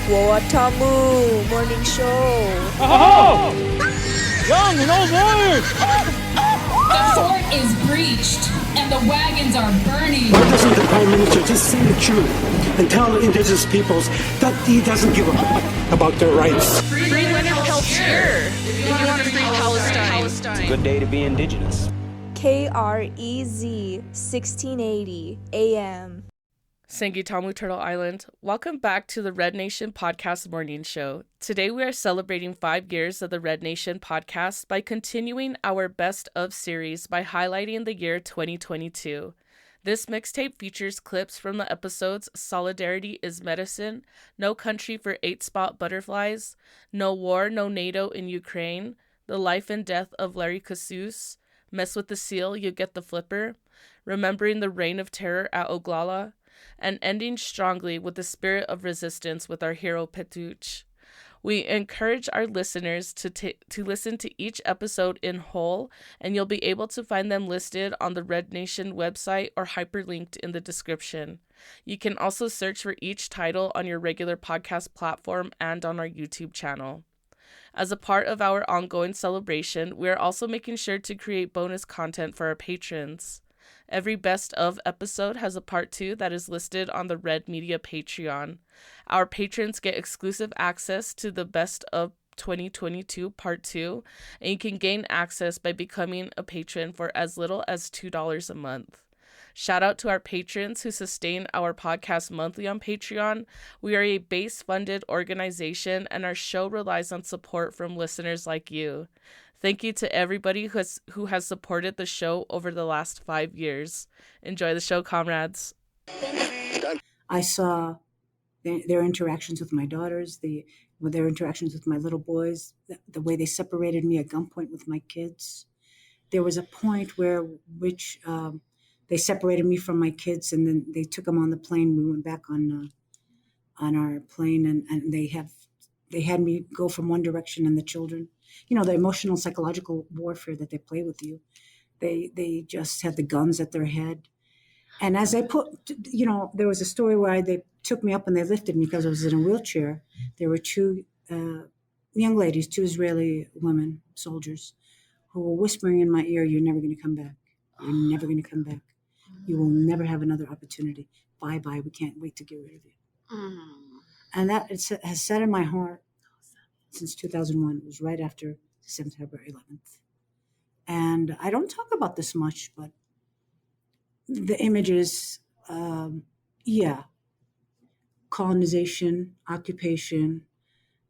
Tamu Morning Show. Oh! Young and old warriors! The fort is breached, and the wagons are burning. Why doesn't the Prime Minister just say the truth and tell the indigenous peoples that he doesn't give a about their rights? Free Leonard Peltier if you want to free Palestine. It's a good day to be indigenous. KREZ 1680 AM. Sangitamu Turtle Island, welcome back to the Red Nation Podcast Morning Show. Today we are celebrating 5 years of the Red Nation Podcast by continuing our Best of series by highlighting the year 2022. This mixtape features clips from the episodes Solidarity is Medicine, No Country for 8-Spot Butterflies, No War, No NATO in Ukraine, The Life and Death of Larry Casus, Mess with the Seal, You Get the Flipper, Remembering the Reign of Terror at Oglala, and ending strongly with the spirit of resistance with our hero Petuch. We encourage our listeners to listen to each episode in whole, and you'll be able to find them listed on the Red Nation website or hyperlinked in the description. You can also search for each title on your regular podcast platform and on our YouTube channel. As a part of our ongoing celebration, we are also making sure to create bonus content for our patrons. Every Best of episode has a part 2 that is listed on the Red Media Patreon. Our patrons get exclusive access to the Best of 2022 Part 2, and you can gain access by becoming a patron for as little as $2 a month. Shout out to our patrons who sustain our podcast monthly on Patreon. We are a base-funded organization, and our show relies on support from listeners like you. Thank you to everybody who has supported the show over the last 5 years. Enjoy the show, comrades. I saw their interactions with my daughters, their interactions with my little boys, the way they separated me at gunpoint with my kids. There was a point which they separated me from my kids, and then they took them on the plane. We went back on our plane, and they had me go from one direction, and the children, the emotional, psychological warfare that they play with you. They just had the guns at their head. And as I there was a story where they took me up and they lifted me because I was in a wheelchair. There were 2 young ladies, 2 Israeli women, soldiers, who were whispering in my ear, "You're never going to come back. You're never going to come back. You will never have another opportunity. Bye-bye. We can't wait to get rid of you." And that has sat in my heart since 2001. It was right after September 11th. And I don't talk about this much, but the images, colonization, occupation,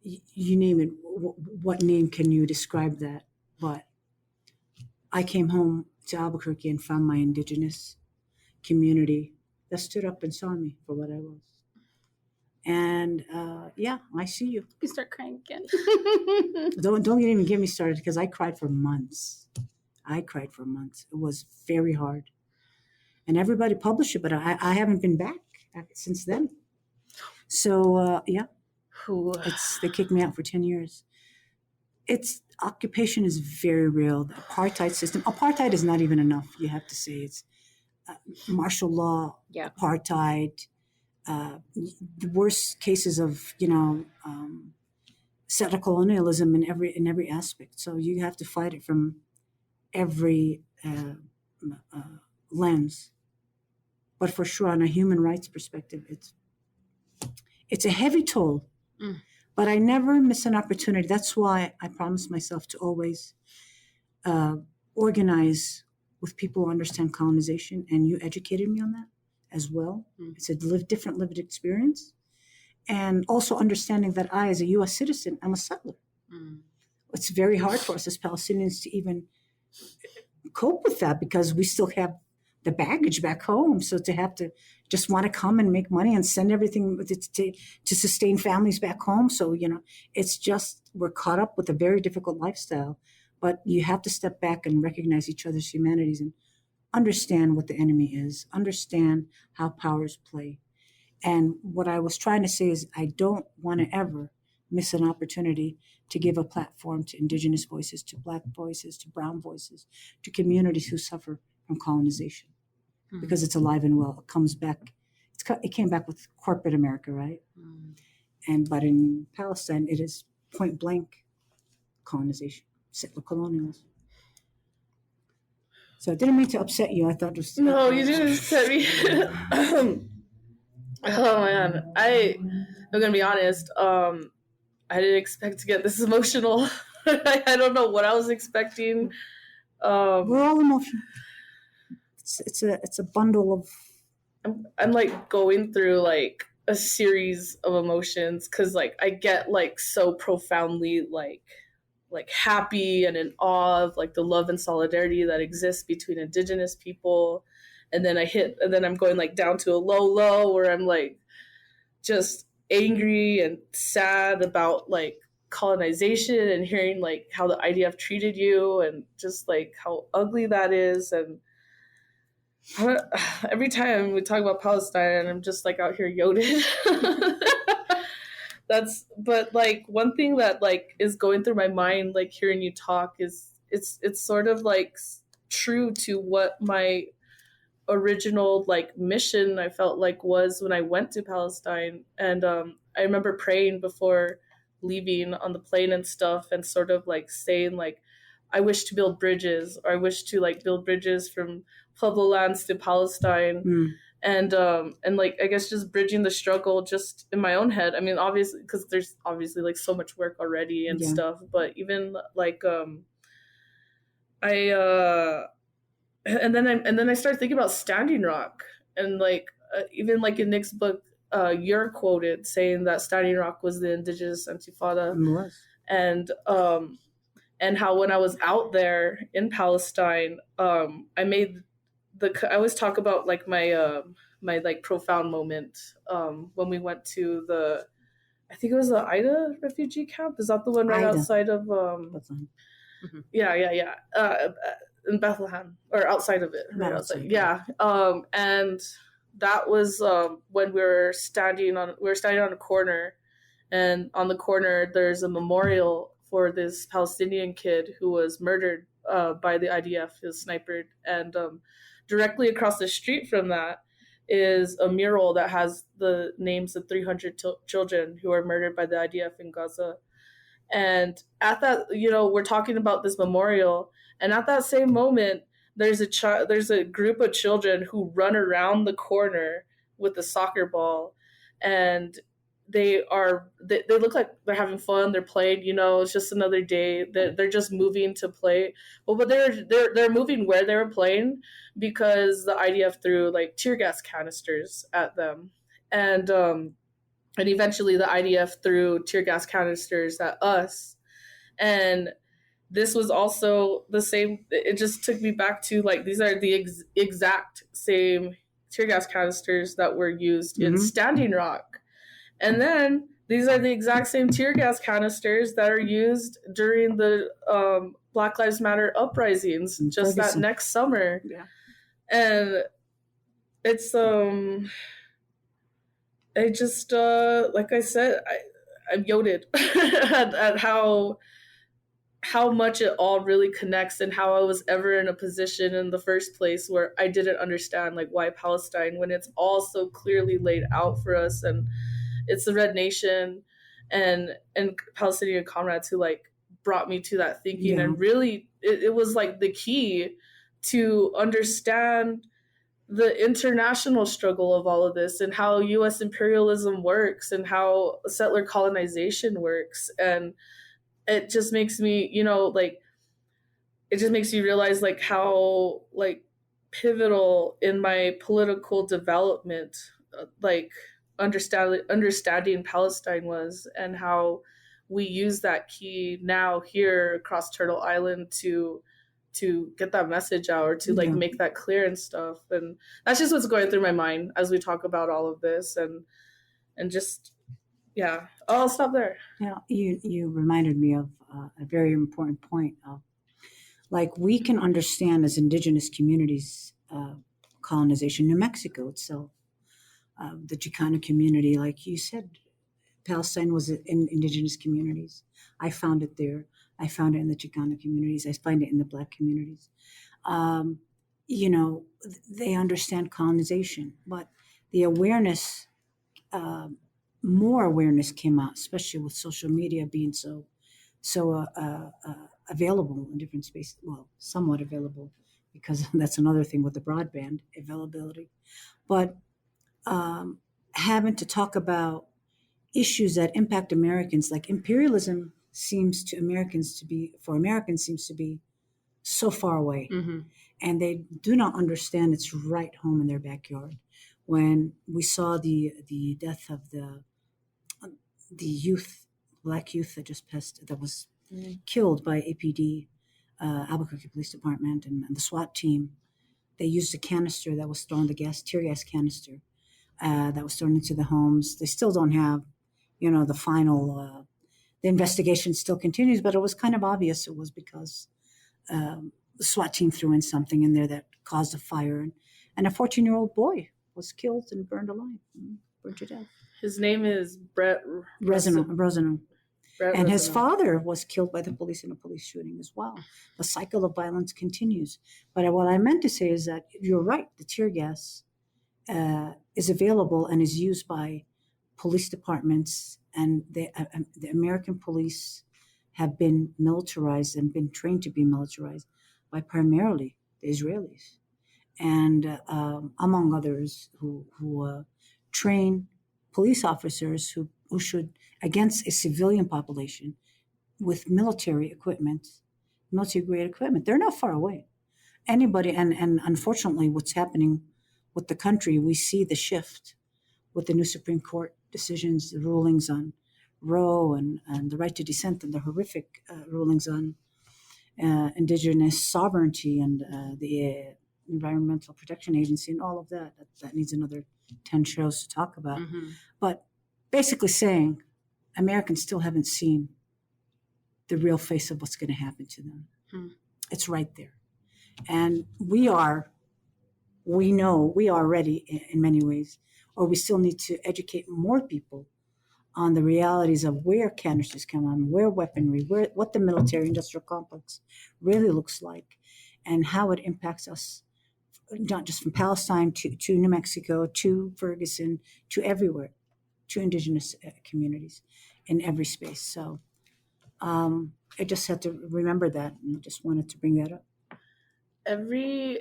you name it. What name can you describe that? But I came home to Albuquerque and found my indigenous community that stood up and saw me for what I was. And I see you. You start crying again. Don't even get me started, because I cried for months. It was very hard. And everybody published it, but I haven't been back since then. So they kicked me out for 10 years. Occupation is very real. The apartheid system. Apartheid is not even enough. You have to say it's martial law, apartheid. The worst cases of settler colonialism in every aspect. So you have to fight it from every lens. But for sure, on a human rights perspective, it's a heavy toll. But I never miss an opportunity. That's why I promised myself to always organize with people who understand colonization, and you educated me on that as well. It's a different lived experience. And also understanding that I, as a U.S. citizen, I'm a settler. It's very hard for us as Palestinians to even cope with that, because we still have the baggage back home. So to have to just want to come and make money and send everything to sustain families back home. So, it's just, we're caught up with a very difficult lifestyle. But you have to step back and recognize each other's humanities and understand what the enemy is, understand how powers play. And what I was trying to say is I don't want to ever miss an opportunity to give a platform to indigenous voices, to Black voices, to brown voices, to communities who suffer from colonization, because it's alive and well. It comes back. It came back with corporate America, right? But in Palestine, it is point blank colonization, settler colonialism. So I didn't mean to upset you. I thought it was... No, you didn't upset me. Oh man, I'm gonna be honest. I didn't expect to get this emotional. I don't know what I was expecting. We're all emotional. It's a bundle of... I'm like going through like a series of emotions because like I get like so profoundly like happy and in awe of like the love and solidarity that exists between Indigenous people, and then I'm going like down to a low where I'm like just angry and sad about like colonization and hearing like how the IDF treated you and just like how ugly that is. And every time we talk about Palestine, I'm just like out here yoded. But like one thing that like is going through my mind like hearing you talk is it's sort of like true to what my original like mission I felt like was when I went to Palestine. And I remember praying before leaving on the plane and stuff and sort of like saying like I wish to build bridges, or I wish to like build bridges from Pueblo lands to Palestine. And like I guess just bridging the struggle just in my own head. I mean, obviously because there's obviously like so much work already and stuff, but even like and then I started thinking about Standing Rock, and like even like in Nick's book, you're quoted saying that Standing Rock was the Indigenous Intifada, and how when I was out there in Palestine, I made I always talk about like my my like profound moment when we went to I think it was the Ida refugee camp. Is that the one right outside of Yeah. In Bethlehem, or outside of it, right outside. Yeah. And that was when we were standing on a corner, and on the corner there's a memorial for this Palestinian kid who was murdered by the IDF. He was sniped, and directly across the street from that is a mural that has the names of 300 children who were murdered by the IDF in Gaza. And at that, we're talking about this memorial, and at that same moment, there's a group of children who run around the corner with a soccer ball, and they look like they're having fun. They're playing, it's just another day. They're just moving to play. But they're moving where they were playing because the IDF threw like tear gas canisters at them, and eventually the IDF threw tear gas canisters at us. And this was also the same. It just took me back to like, these are the exact same tear gas canisters that were used in Standing Rock. And then these are the exact same tear gas canisters that are used during the Black Lives Matter uprisings just that next summer. Yeah. And it's I just like I said, I'm yoded at how much it all really connects, and how I was ever in a position in the first place where I didn't understand like why Palestine, when it's all so clearly laid out for us, and it's the Red Nation and Palestinian comrades who like brought me to that thinking. And really it was like the key to understand the international struggle of all of this, and how U.S. imperialism works, and how settler colonization works. And it just makes me, it just makes you realize like how like pivotal in my political development, like understanding Palestine was, and how we use that key now here across Turtle Island to get that message out, or to like make that clear and stuff. And that's just what's going through my mind as we talk about all of this. And just, yeah, I'll stop there. Yeah, you reminded me of a very important point of, like, we can understand as indigenous communities colonization. New Mexico itself, the Chicano community, like you said, Palestine was in indigenous communities. I found it there. I found it in the Chicano communities. I find it in the Black communities. They understand colonization, but the awareness more awareness came out, especially with social media being so available in different spaces. Well, somewhat available, because that's another thing with the broadband availability. But having to talk about issues that impact Americans, like imperialism, seems to Americans to be so far away, and they do not understand it's right home in their backyard. When we saw the death of the black youth that was killed by APD, Albuquerque Police Department, and the SWAT team, they used a canister that was thrown, tear gas canister that was thrown into the homes. They still don't have, the final. The investigation still continues, but it was kind of obvious it was because the SWAT team threw in something in there that caused a fire, and a 14-year-old boy was killed and burned alive, burned to death. His name is Brett Rosano. And his Rosano. father was killed by the police in a police shooting as well. The cycle of violence continues. But what I meant to say is that you're right. The tear gas is available and is used by police departments, and the American police have been militarized and been trained to be militarized by primarily the Israelis, and among others who train police officers who should, against a civilian population with military grade equipment. They're not far away. Anybody, and unfortunately, what's happening with the country, we see the shift with the new Supreme Court decisions, the rulings on Roe and the right to dissent, and the horrific rulings on indigenous sovereignty and the Environmental Protection Agency and all of that. That needs another 10 shows to talk about. But basically saying Americans still haven't seen the real face of what's going to happen to them. It's right there. And we know we are ready in many ways, or we still need to educate more people on the realities of where canisters come on, where weaponry, what the military industrial complex really looks like, and how it impacts us, not just from Palestine to New Mexico, to Ferguson, to everywhere, to indigenous communities in every space. So I just had to remember that, and I just wanted to bring that up. Every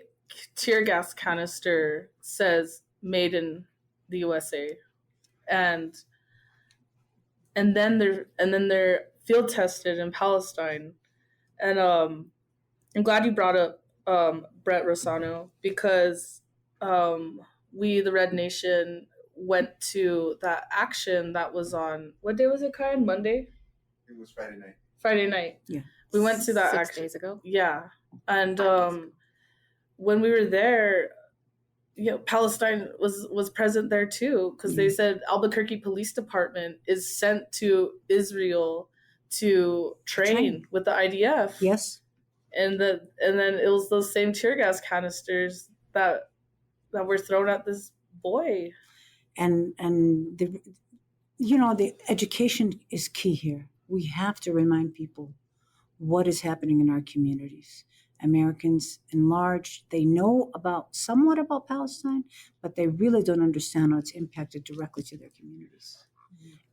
tear gas canister says "Made in the USA," and then they're field tested in Palestine. And I'm glad you brought up Brett Rosano, because we, the Red Nation, went to that action that was on, what day was it, Kai? Monday? It was Friday night. Friday night. Yeah. We went to that 6 action. days ago. Yeah. And when we were there, Palestine was present there too, because they said Albuquerque Police Department is sent to Israel to train with the IDF. Yes. And then it was those same tear gas canisters that were thrown at this boy. And the education is key here. We have to remind people what is happening in our communities. Americans in large, they know somewhat about Palestine, but they really don't understand how it's impacted directly to their communities.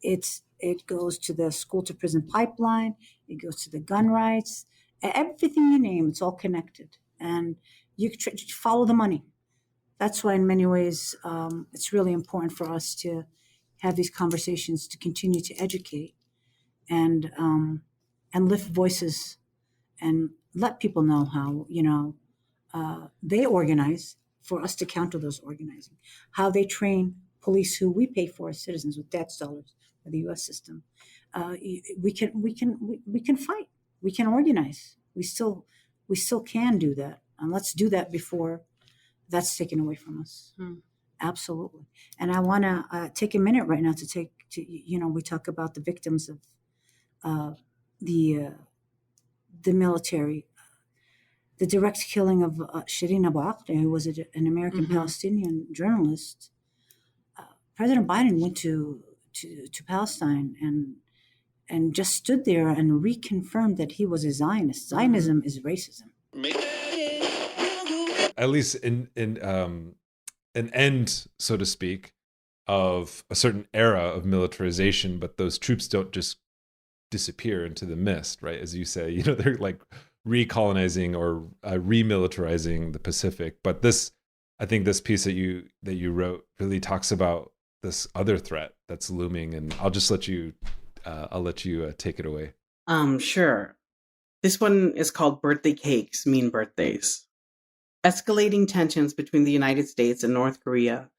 It goes to the school to prison pipeline. It goes to the gun rights. Everything you name, it's all connected. And you follow the money. That's why in many ways it's really important for us to have these conversations, to continue to educate and lift voices and let people know how, they organize for us to counter those organizing, how they train police who we pay for as citizens with tax dollars for the U.S. system. We can fight. We can organize. We still can do that. And let's do that before that's taken away from us. Absolutely. And I want to take a minute right now we talk about the victims of the military, the direct killing of Shireen Abu Akleh, who was an American Palestinian journalist. President Biden went to Palestine and just stood there and reconfirmed that he was a Zionist. Zionism is racism. At least in an end, so to speak, of a certain era of militarization, but those troops don't just disappear into the mist, right? As you say, they're like recolonizing or remilitarizing the Pacific. But I think this piece that you wrote really talks about this other threat that's looming, and I'll let you take it away. Sure. This one is called Birthday Cakes Mean Birthdays. Escalating tensions between the United States and North Korea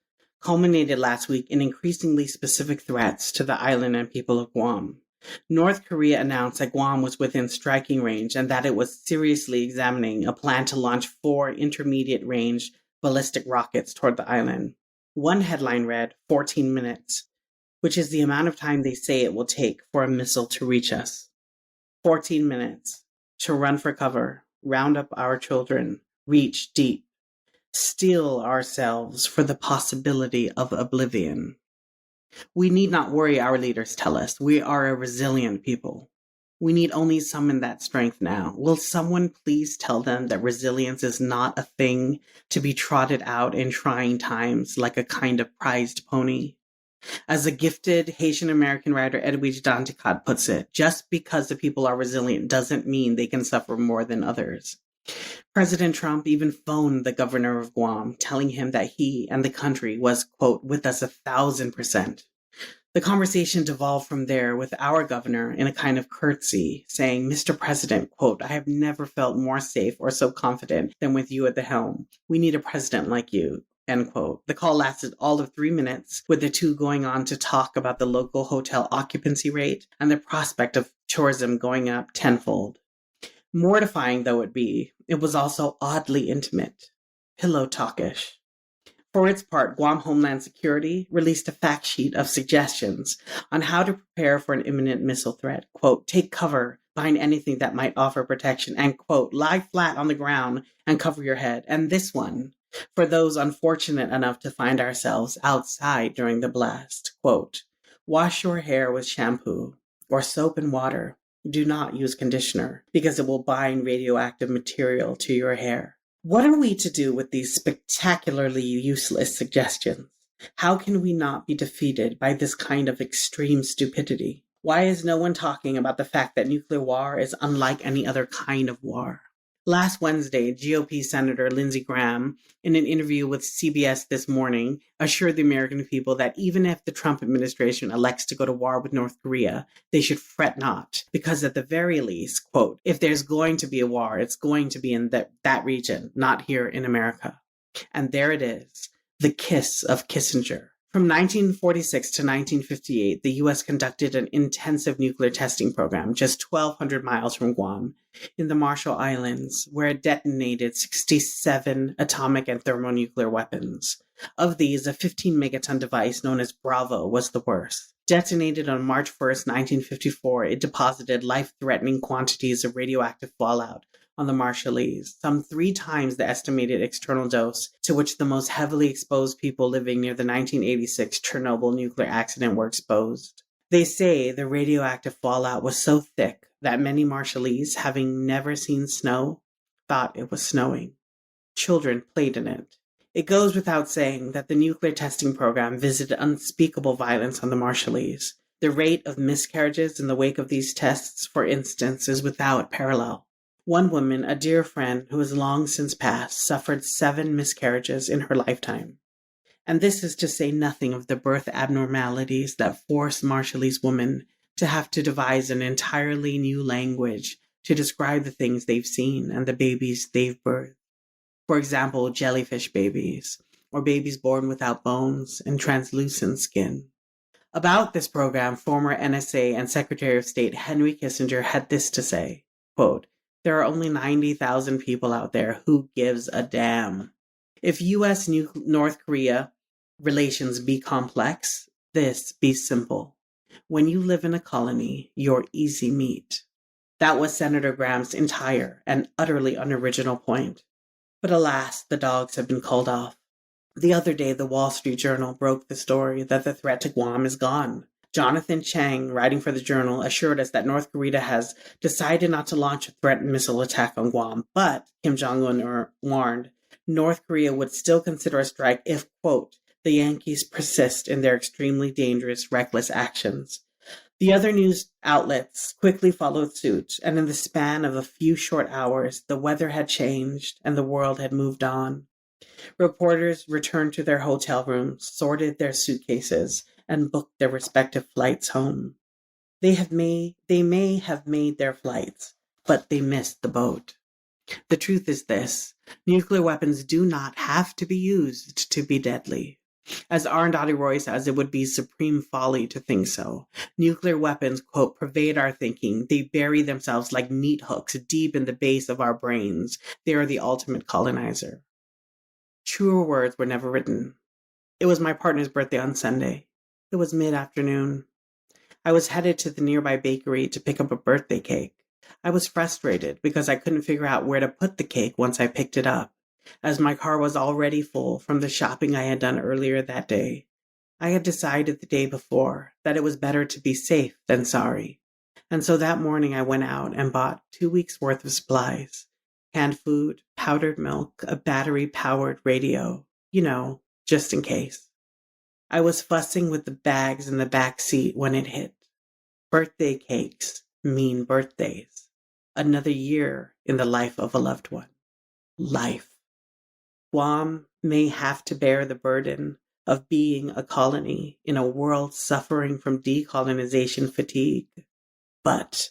culminated last week in increasingly specific threats to the island and people of Guam. North Korea announced that Guam was within striking range and that it was seriously examining a plan to launch 4 intermediate-range ballistic rockets toward the island. One headline read, 14 minutes, which is the amount of time they say it will take for a missile to reach us. 14 minutes to run for cover, round up our children, reach deep, steel ourselves for the possibility of oblivion. We need not worry, our leaders tell us. We are a resilient people. We need only summon that strength now. Will someone please tell them that resilience is not a thing to be trotted out in trying times like a kind of prized pony? As a gifted Haitian American writer Edwidge Danticat puts it, just because the people are resilient doesn't mean they can suffer more than others. President Trump even phoned the governor of Guam, telling him that he and the country was, quote, with us 1,000%. The conversation devolved from there with our governor in a kind of curtsy, saying, Mr. President, quote, I have never felt more safe or so confident than with you at the helm. We need a president like you, end quote. The call lasted all of 3 minutes, with the two going on to talk about the local hotel occupancy rate and the prospect of tourism going up tenfold. Mortifying though it be, it was also oddly intimate, pillow talkish. For its part, Guam Homeland Security released a fact sheet of suggestions on how to prepare for an imminent missile threat. Quote, take cover behind anything that might offer protection, and quote, lie flat on the ground and cover your head. And this one, for those unfortunate enough to find ourselves outside during the blast, quote, wash your hair with shampoo or soap and water. Do not use conditioner because it will bind radioactive material to your hair. What are we to do with these spectacularly useless suggestions? How can we not be defeated by this kind of extreme stupidity? Why is no one talking about the fact that nuclear war is unlike any other kind of war? Last Wednesday, GOP Senator Lindsey Graham, in an interview with CBS This Morning, assured the American people that even if the Trump administration elects to go to war with North Korea, they should fret not, because at the very least, quote, if there's going to be a war, it's going to be in that region, not here in America. And there it is, the kiss of Kissinger. From 1946 to 1958, the U.S. conducted an intensive nuclear testing program just 1,200 miles from Guam in the Marshall Islands, where it detonated 67 atomic and thermonuclear weapons. Of these, a 15-megaton device known as Bravo was the worst. Detonated on March 1st, 1954, it deposited life-threatening quantities of radioactive fallout on the Marshallese, some 3 times the estimated external dose to which the most heavily exposed people living near the 1986 Chernobyl nuclear accident were exposed. They say the radioactive fallout was so thick that many Marshallese, having never seen snow, thought it was snowing. Children played in it. It goes without saying that the nuclear testing program visited unspeakable violence on the Marshallese. The rate of miscarriages in the wake of these tests, for instance, is without parallel. One woman, a dear friend who has long since passed, suffered 7 miscarriages in her lifetime. And this is to say nothing of the birth abnormalities that forced Marshallese women to have to devise an entirely new language to describe the things they've seen and the babies they've birthed. For example, jellyfish babies, or babies born without bones and translucent skin. About this program, former NSA and Secretary of State Henry Kissinger had this to say, quote, there are only 90,000 people out there. Who gives a damn? If U.S.-North Korea relations be complex, this be simple. When you live in a colony, you're easy meat. That was Senator Graham's entire and utterly unoriginal point. But alas, the dogs have been called off. The other day, the Wall Street Journal broke the story that the threat to Guam is gone. Jonathan Chang, writing for the Journal, assured us that North Korea has decided not to launch a threatened missile attack on Guam, but, Kim Jong-un warned, North Korea would still consider a strike if, quote, the Yankees persist in their extremely dangerous, reckless actions. The other news outlets quickly followed suit, and in the span of a few short hours, the weather had changed and the world had moved on. Reporters returned to their hotel rooms, sorted their suitcases, and booked their respective flights home. They may have made their flights, but they missed the boat. The truth is this: nuclear weapons do not have to be used to be deadly. As Arundhati Roy says, it would be supreme folly to think so. Nuclear weapons, quote, pervade our thinking. They bury themselves like meat hooks deep in the base of our brains. They are the ultimate colonizer. Truer words were never written. It was my partner's birthday on Sunday. It was mid-afternoon. I was headed to the nearby bakery to pick up a birthday cake. I was frustrated because I couldn't figure out where to put the cake once I picked it up, as my car was already full from the shopping I had done earlier that day. I had decided the day before that it was better to be safe than sorry. And so that morning I went out and bought 2 weeks' worth of supplies: canned food, powdered milk, a battery-powered radio, just in case. I was fussing with the bags in the back seat when it hit. Birthday cakes mean birthdays. Another year in the life of a loved one. Life. Guam may have to bear the burden of being a colony in a world suffering from decolonization fatigue. But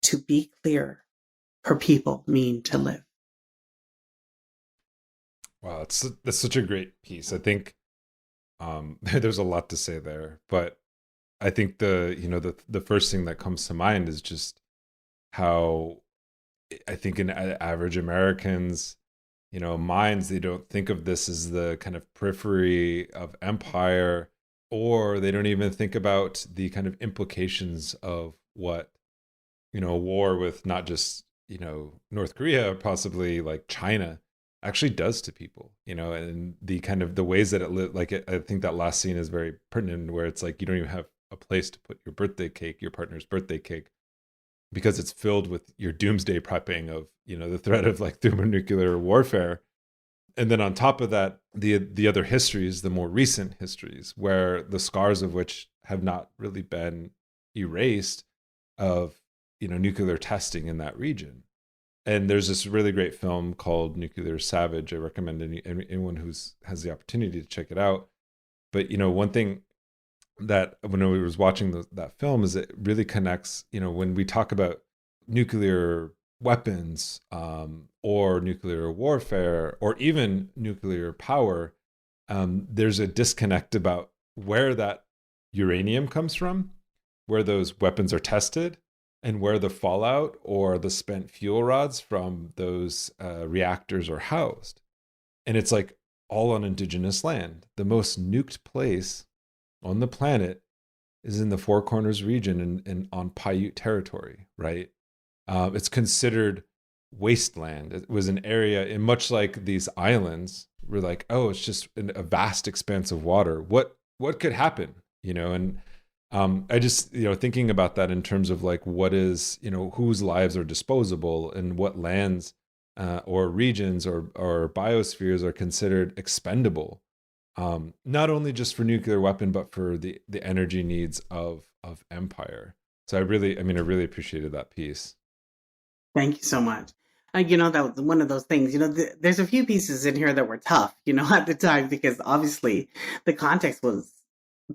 to be clear, her people mean to live. Wow, that's such a great piece. I think there's a lot to say there, but I think the first thing that comes to mind is just how I think in average Americans, minds, they don't think of this as the kind of periphery of empire, or they don't even think about the kind of implications of what, war with not just, North Korea, possibly like China, actually does to people, and the kind of the ways that I think that last scene is very pertinent, where it's like you don't even have a place to put your partner's birthday cake, because it's filled with your doomsday prepping of, the threat of like thermonuclear warfare. And then on top of that, the other histories, the more recent histories, where the scars of which have not really been erased, of, nuclear testing in that region. And there's this really great film called Nuclear Savage. I recommend anyone has the opportunity to check it out. But, one thing that when I was watching that film is it really connects, when we talk about nuclear weapons, or nuclear warfare, or even nuclear power, there's a disconnect about where that uranium comes from, where those weapons are tested, and where the fallout or the spent fuel rods from those reactors are housed. And it's like all on indigenous land. The most nuked place on the planet is in the Four Corners region and on Paiute territory, right? It's considered wasteland. It was an area, and much like these islands, we're like, oh, it's just a vast expanse of water. What could happen? And I just, thinking about that in terms of like, what is, whose lives are disposable, and what lands or regions or biospheres are considered expendable, not only just for nuclear weapon, but for the energy needs of empire. So I really appreciated that piece. Thank you so much. That was one of those things, there's a few pieces in here that were tough, at the time, because obviously the context was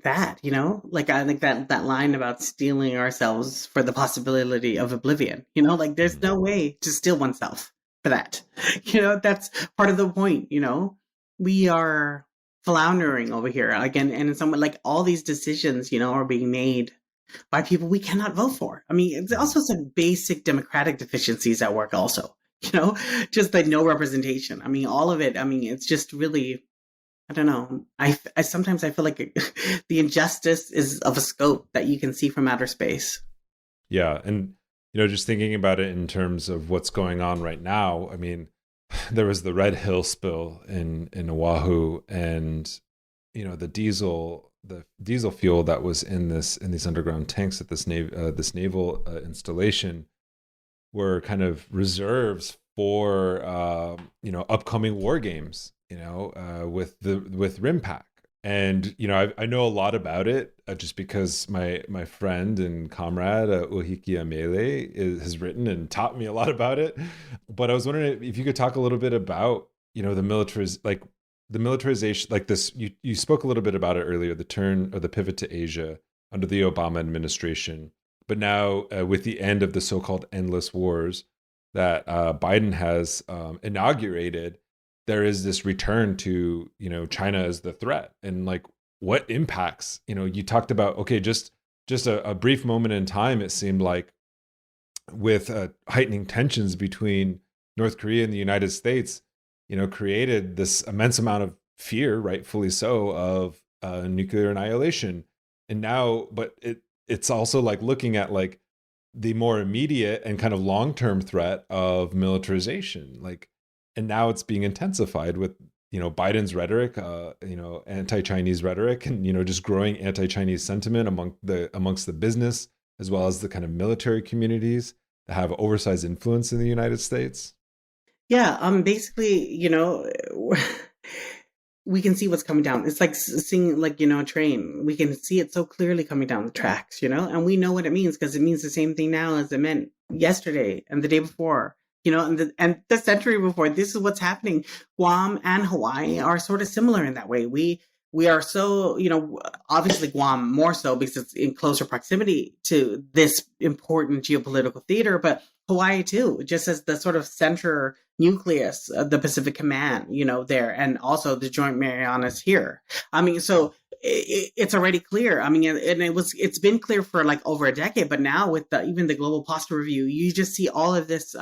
that, like I think that line about stealing ourselves for the possibility of oblivion, like there's no way to steal oneself for that. That's part of the point, we are floundering over here again, and in some way, like all these decisions, are being made by people we cannot vote for. I mean, it's also some basic democratic deficiencies at work also, just like no representation. I mean, all of it. I mean, it's just really, I don't know. I sometimes I feel like the injustice is of a scope that you can see from outer space. Yeah. And, just thinking about it in terms of what's going on right now, I mean, there was the Red Hill spill in Oahu, and, the diesel fuel that was in these underground tanks at this naval installation were kind of reserves for upcoming war games, with RIMPAC, And I know a lot about it just because my friend and comrade Ohiki Amele has written and taught me a lot about it. But I was wondering if you could talk a little bit about the militarization, like this. You spoke a little bit about it earlier, the turn or the pivot to Asia under the Obama administration. But now with the end of the so-called endless wars that Biden has inaugurated, there is this return to China as the threat, and like what impacts. You talked about, okay, just a brief moment in time, it seemed like, with heightening tensions between North Korea and the United States, created this immense amount of fear, rightfully so, of nuclear annihilation. And now, but it's also like looking at like the more immediate and kind of long-term threat of militarization, like, and now it's being intensified with Biden's rhetoric, anti-Chinese rhetoric, and just growing anti-Chinese sentiment amongst the business as well as the kind of military communities that have oversized influence in the United States. Yeah, basically, we can see what's coming down. It's like seeing like, a train. We can see it so clearly coming down the tracks, and we know what it means because it means the same thing now as it meant yesterday and the day before, and the century before. This is what's happening. Guam and Hawaii are sort of similar in that way. We are so, obviously Guam more so because it's in closer proximity to this important geopolitical theater, but Hawaii too, just as the sort of center nucleus of the Pacific Command, there, and also the Joint Marianas here. I mean, so it's already clear. I mean, and it's been clear for like over a decade, but now with even the Global Posture Review, you just see all of this.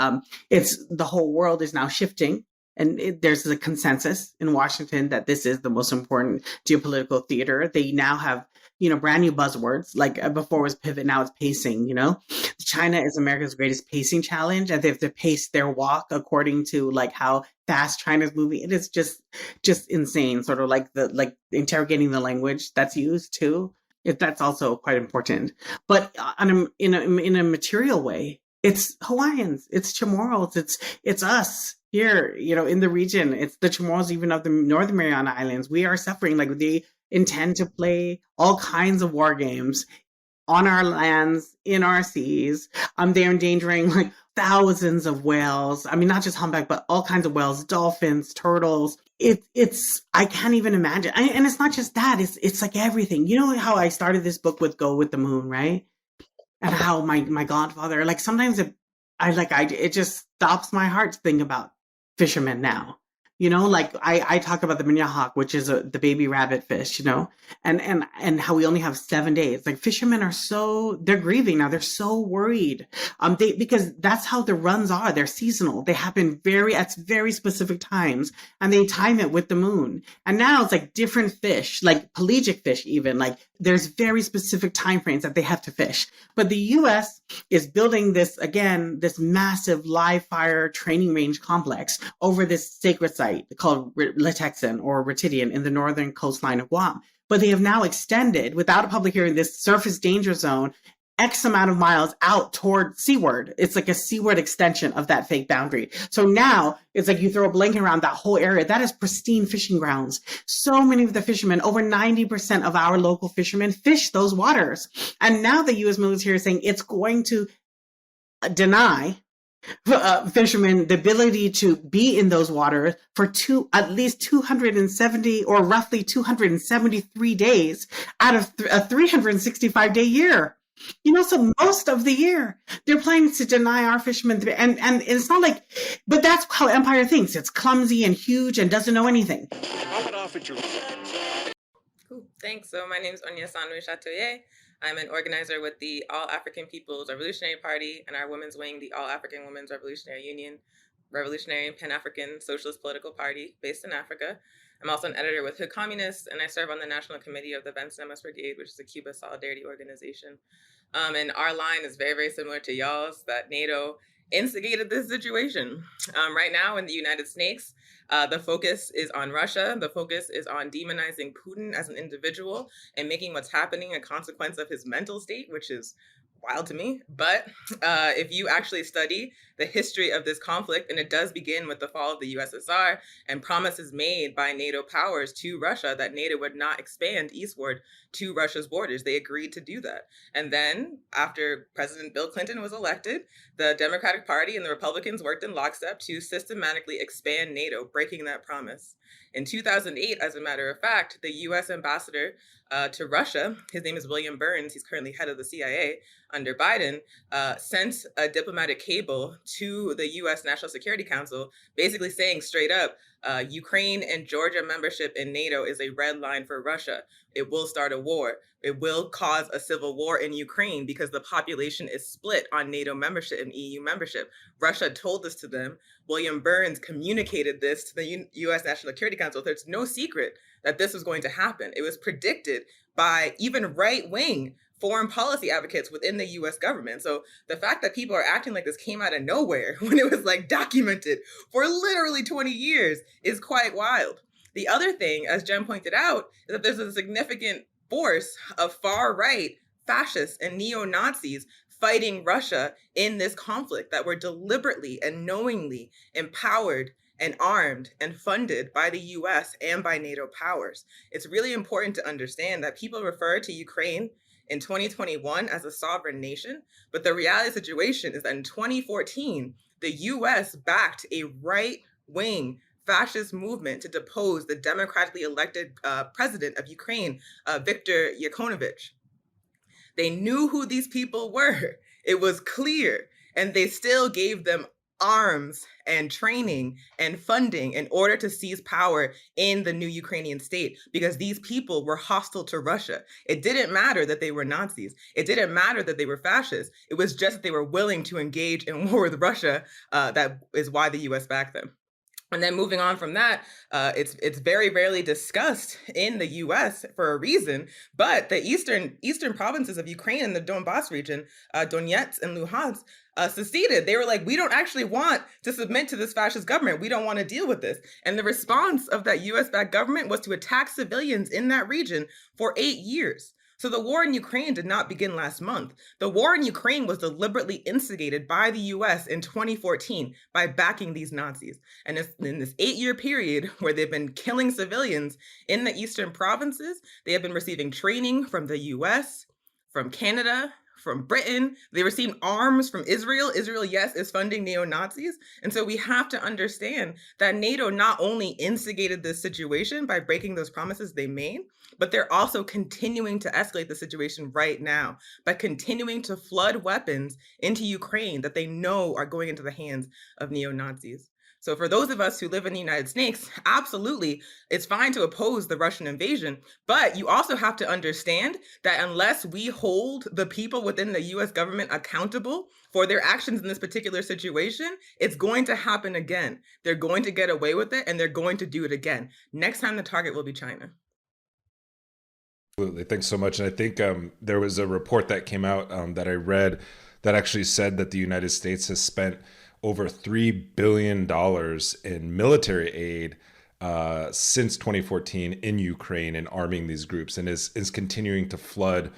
It's the whole world is now shifting. And there's a consensus in Washington that this is the most important geopolitical theater. They now have, brand new buzzwords. Like before was pivot, now it's pacing. China is America's greatest pacing challenge, and they have to pace their walk according to like how fast China's moving. It is just insane. Sort of like interrogating the language that's used too. That's also quite important. But in a material way, it's Hawaiians, it's Chamorros, it's us. Here, in the region, it's the Chamorros even of the Northern Mariana Islands. We are suffering. Like they intend to play all kinds of war games on our lands, in our seas. They're endangering like thousands of whales. I mean, not just humpback, but all kinds of whales, dolphins, turtles. It's I can't even imagine. And it's not just that. It's like everything. You know how I started this book with Go with the Moon, right? And how my godfather, like sometimes it just stops my heart to think about fishermen now. Like I talk about the minyahak, which is the baby rabbit fish, and how we only have 7 days. Like fishermen they're grieving now. They're so worried. Because that's how the runs are. They're seasonal. They happen at very specific times, and they time it with the moon. And now it's like different fish, like pelagic fish, even like there's very specific time frames that they have to fish. But the U.S. is building this massive live fire training range complex over this sacred site called Letexan or Retidian in the northern coastline of Guam. But they have now extended, without a public hearing, this surface danger zone X amount of miles out toward seaward. It's like a seaward extension of that fake boundary. So now it's like you throw a blanket around that whole area. That is pristine fishing grounds. So many of the fishermen, over 90% of our local fishermen fish those waters. And now the U.S. military is saying it's going to deny fishermen the ability to be in those waters for at least 270 or roughly 273 days out of a 365-day year. So most of the year they're planning to deny our fishermen, and it's not like, but that's how empire thinks. It's clumsy and huge and doesn't know anything. Cool. Thanks. So my name is Onya Sanwe Chatoye. I'm an organizer with the All African People's Revolutionary Party and our women's wing, the All African Women's Revolutionary Union, Revolutionary and Pan-African Socialist Political Party based in Africa. I'm also an editor with Hood Communists, and I serve on the National Committee of the Benson MS Brigade, which is a Cuba solidarity organization. And our line is very, very similar to y'all's, that NATO instigated this situation. Right now in the United States, the focus is on Russia. The focus is on demonizing Putin as an individual and making what's happening a consequence of his mental state, which is wild to me. But if you actually study the history of this conflict, and it does begin with the fall of the USSR and promises made by NATO powers to Russia that NATO would not expand eastward to Russia's borders. They agreed to do that. And then after President Bill Clinton was elected, the Democratic Party and the Republicans worked in lockstep to systematically expand NATO, breaking that promise. In 2008, as a matter of fact, the U.S. ambassador to Russia, his name is William Burns, he's currently head of the CIA under Biden, sent a diplomatic cable to the U.S. National Security Council, basically saying straight up, Ukraine and Georgia membership in NATO is a red line for Russia. It will start a war. It will cause a civil war in Ukraine because the population is split on NATO membership and EU membership. Russia told this to them. William Burns communicated this to the U.S. National Security Council. There's no secret that this was going to happen. It was predicted by even right-wing foreign policy advocates within the US government. So the fact that people are acting like this came out of nowhere when it was like documented for literally 20 years is quite wild. The other thing, as Jen pointed out, is that there's a significant force of far-right fascists and neo-Nazis fighting Russia in this conflict that were deliberately and knowingly empowered and armed and funded by the US and by NATO powers. It's really important to understand that people refer to Ukraine in 2021 as a sovereign nation, but the reality situation is that in 2014, the US backed a right-wing fascist movement to depose the democratically elected president of Ukraine, Viktor Yanukovych. They knew who these people were. It was clear, and they still gave them arms and training and funding in order to seize power in the new Ukrainian state, because these people were hostile to Russia. It didn't matter that they were Nazis. It didn't matter that they were fascists. It was just that they were willing to engage in war with Russia. That is why the US backed them. And then moving on from that, it's very rarely discussed in the U.S. for a reason, but the eastern provinces of Ukraine and the Donbass region, Donetsk and Luhansk, seceded. They were like, we don't actually want to submit to this fascist government. We don't want to deal with this. And the response of that U.S.-backed government was to attack civilians in that region for 8 years. So the war in Ukraine did not begin last month. The war in Ukraine was deliberately instigated by the US in 2014 by backing these Nazis. And in this 8-year period where they've been killing civilians in the eastern provinces, they have been receiving training from the US, from Canada, from Britain. They received arms from Israel. Israel, yes, is funding neo-Nazis. And so we have to understand that NATO not only instigated this situation by breaking those promises they made, but they're also continuing to escalate the situation right now by continuing to flood weapons into Ukraine that they know are going into the hands of neo-Nazis. So for those of us who live in the United States, absolutely, it's fine to oppose the Russian invasion, but you also have to understand that unless we hold the people within the US government accountable for their actions in this particular situation, it's going to happen again. They're going to get away with it, and they're going to do it again. Next time the target will be China. Absolutely. Thanks so much. And I think there was a report that came out that I read that actually said that the United States has spent over $3 billion in military aid since 2014 in Ukraine and arming these groups, and is continuing to flood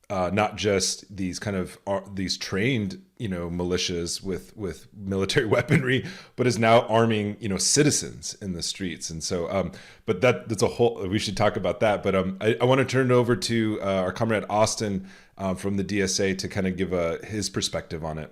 not just these kind of these trained militias with military weaponry, but is now arming citizens in the streets. And so but that's a whole, we should talk about that. But I want to turn it over to our comrade Austin from the DSA to kind of give his perspective on it.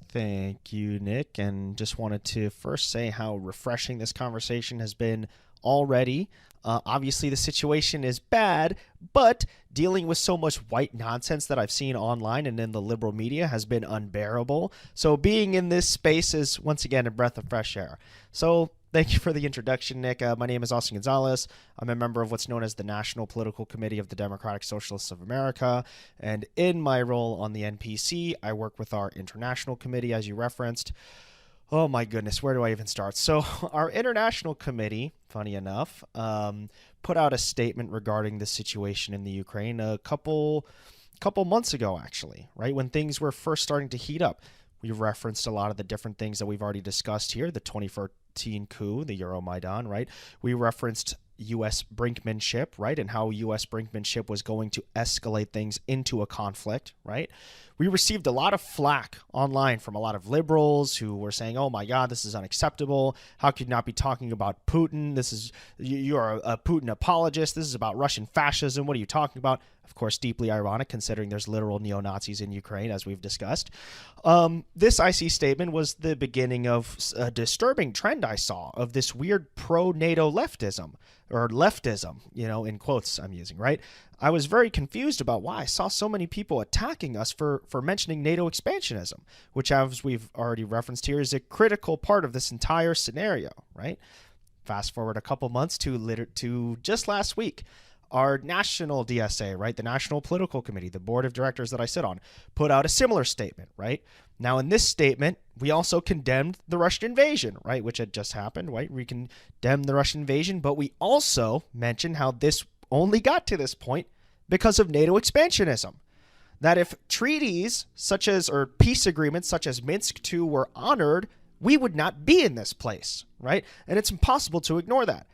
Thank you, Nick, and just wanted to first say how refreshing this conversation has been already. Obviously, the situation is bad, but dealing with so much white nonsense that I've seen online and in the liberal media has been unbearable. So being in this space is, once again, a breath of fresh air. So thank you for the introduction, Nick. My name is Austin Gonzalez. I'm a member of what's known as the National Political Committee of the Democratic Socialists of America. And in my role on the NPC, I work with our international committee, as you referenced. Oh my goodness, where do I even start? So our international committee, funny enough, put out a statement regarding the situation in the Ukraine a couple months ago, actually, right? When things were first starting to heat up. We've referenced a lot of the different things that we've already discussed here, the 2014 coup, the Euromaidan, right? We referenced U.S. brinkmanship, right, and how U.S. brinkmanship was going to escalate things into a conflict, right? We received a lot of flack online from a lot of liberals who were saying, oh my God, this is unacceptable. How could you not be talking about Putin? You are a Putin apologist. This is about Russian fascism. What are you talking about? Of course, deeply ironic considering there's literal neo-Nazis in Ukraine, as we've discussed. This IC statement was the beginning of a disturbing trend I saw of this weird pro-NATO leftism, or leftism, in quotes I'm using, right? I was very confused about why I saw so many people attacking us for mentioning NATO expansionism, which, as we've already referenced here, is a critical part of this entire scenario, right? Fast forward a couple months to just last week. Our national DSA, right, the National Political Committee, the board of directors that I sit on, put out a similar statement, right? Now, in this statement, we also condemned the Russian invasion, right, which had just happened, right? We condemned the Russian invasion, but we also mentioned how this only got to this point because of NATO expansionism. That if treaties such as, or peace agreements such as Minsk II were honored, we would not be in this place, right? And it's impossible to ignore that.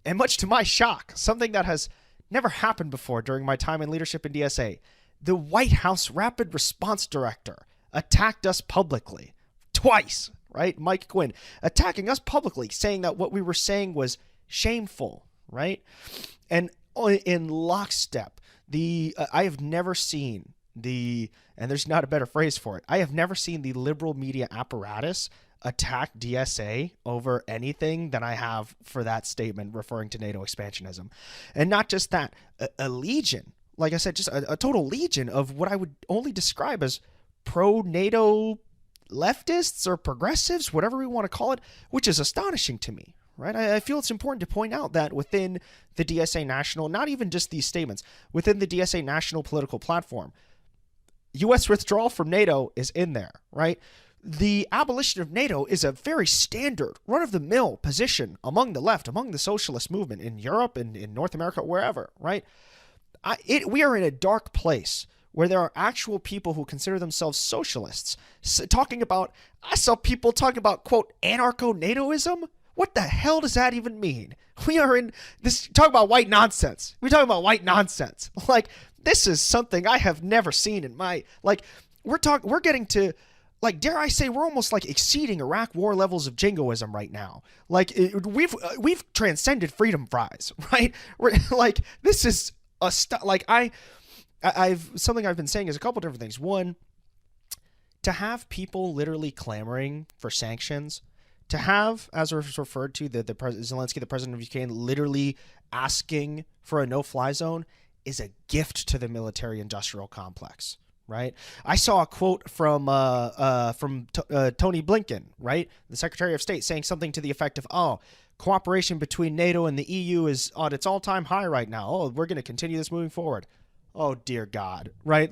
And much to my shock, something that has never happened before during my time in leadership in DSA, the White House Rapid Response Director attacked us publicly twice, right? Mike Quinn attacking us publicly, saying that what we were saying was shameful, right? And in lockstep, I have never seen and there's not a better phrase for it, I have never seen the liberal media apparatus attack DSA over anything than I have for that statement referring to NATO expansionism. And not just that, a legion, like I said, just a total legion of what I would only describe as pro-NATO leftists or progressives, whatever we want to call it, which is astonishing to me, right? I feel it's important to point out that within the DSA national, not even just these statements, within the DSA national political platform, U.S. withdrawal from NATO is in there, right? The abolition of NATO is a very standard, run-of-the-mill position among the left, among the socialist movement in Europe and in North America, wherever, right? We are in a dark place where there are actual people who consider themselves socialists I saw people talking about, quote, anarcho-NATOism? What the hell does that even mean? We are in this, talk about white nonsense. We're talking about white nonsense. Like, this is something I have never seen in my, we're getting to, dare I say, we're almost exceeding Iraq war levels of jingoism right now. We've transcended freedom fries, right? We're this is I've something I've been saying is a couple different things. One, to have people literally clamoring for sanctions, to have, as was referred to, Zelensky, the president of Ukraine, literally asking for a no-fly zone is a gift to the military-industrial complex. Right. I saw a quote from Tony Blinken, right, the Secretary of State, saying something to the effect of, cooperation between NATO and the EU is on its all-time high right now. Oh, we're going to continue this moving forward. Oh, dear God. Right.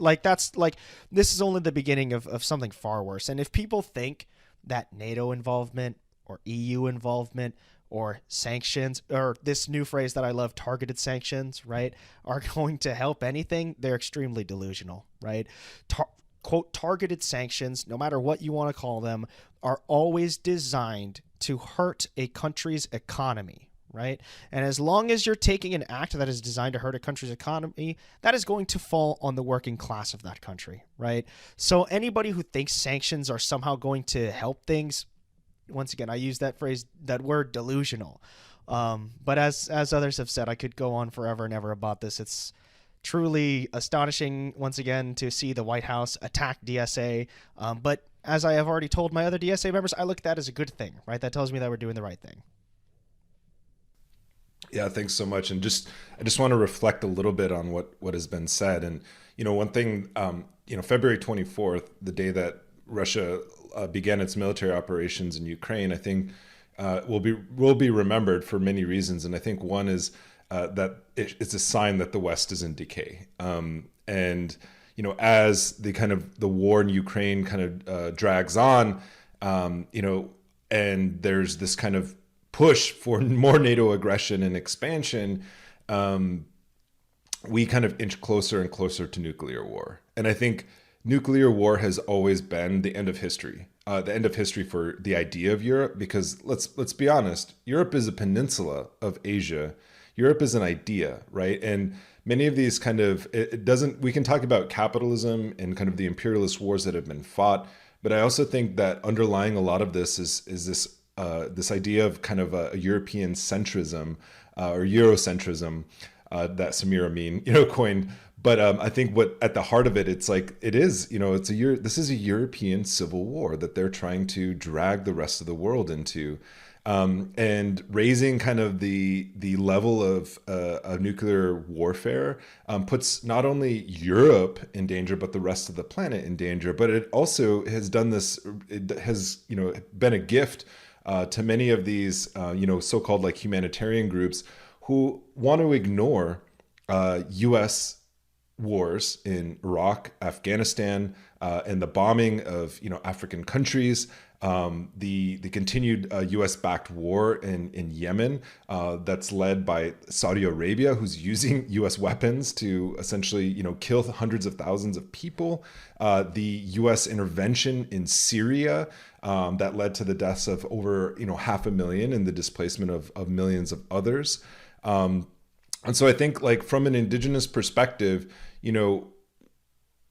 This is only the beginning of something far worse. And if people think that NATO involvement or EU involvement or sanctions, or this new phrase that I love, targeted sanctions, right, are going to help anything, they're extremely delusional, right? Quote, targeted sanctions, no matter what you want to call them, are always designed to hurt a country's economy, right? And as long as you're taking an act that is designed to hurt a country's economy, that is going to fall on the working class of that country, right? So anybody who thinks sanctions are somehow going to help things, once again, I use that phrase, that word, delusional. But as others have said, I could go on forever and ever about this. It's truly astonishing, once again, to see the White House attack DSA. But as I have already told my other DSA members, I look at that as a good thing, right? That tells me that we're doing the right thing. Yeah, thanks so much. And I just want to reflect a little bit on what has been said. And, one thing, February 24th, the day that Russia began its military operations in Ukraine, I think will be remembered for many reasons. And I think one is that it's a sign that the West is in decay. And as the war in Ukraine kind of drags on, and there's this kind of push for more NATO aggression and expansion, we kind of inch closer and closer to nuclear war. And I think nuclear war has always been the end of history for the idea of Europe, because let's be honest, Europe is a peninsula of Asia. Europe is an idea, right? And many of these kind of, it doesn't, we can talk about capitalism and kind of the imperialist wars that have been fought, but I also think that underlying a lot of this is this idea of kind of a European centrism or Eurocentrism that Samir Amin, coined. But I think what at the heart of it, it's like it is, this is a European civil war that they're trying to drag the rest of the world into, and raising kind of the level of nuclear warfare puts not only Europe in danger, but the rest of the planet in danger. But it also has done this. It has been a gift to many of these so-called like humanitarian groups who want to ignore U.S. wars in Iraq, Afghanistan, and the bombing of African countries, the continued U.S.-backed war in Yemen that's led by Saudi Arabia, who's using U.S. weapons to essentially kill hundreds of thousands of people, the U.S. intervention in Syria that led to the deaths of over 500,000 and the displacement of millions of others. And so I think, like, from an indigenous perspective,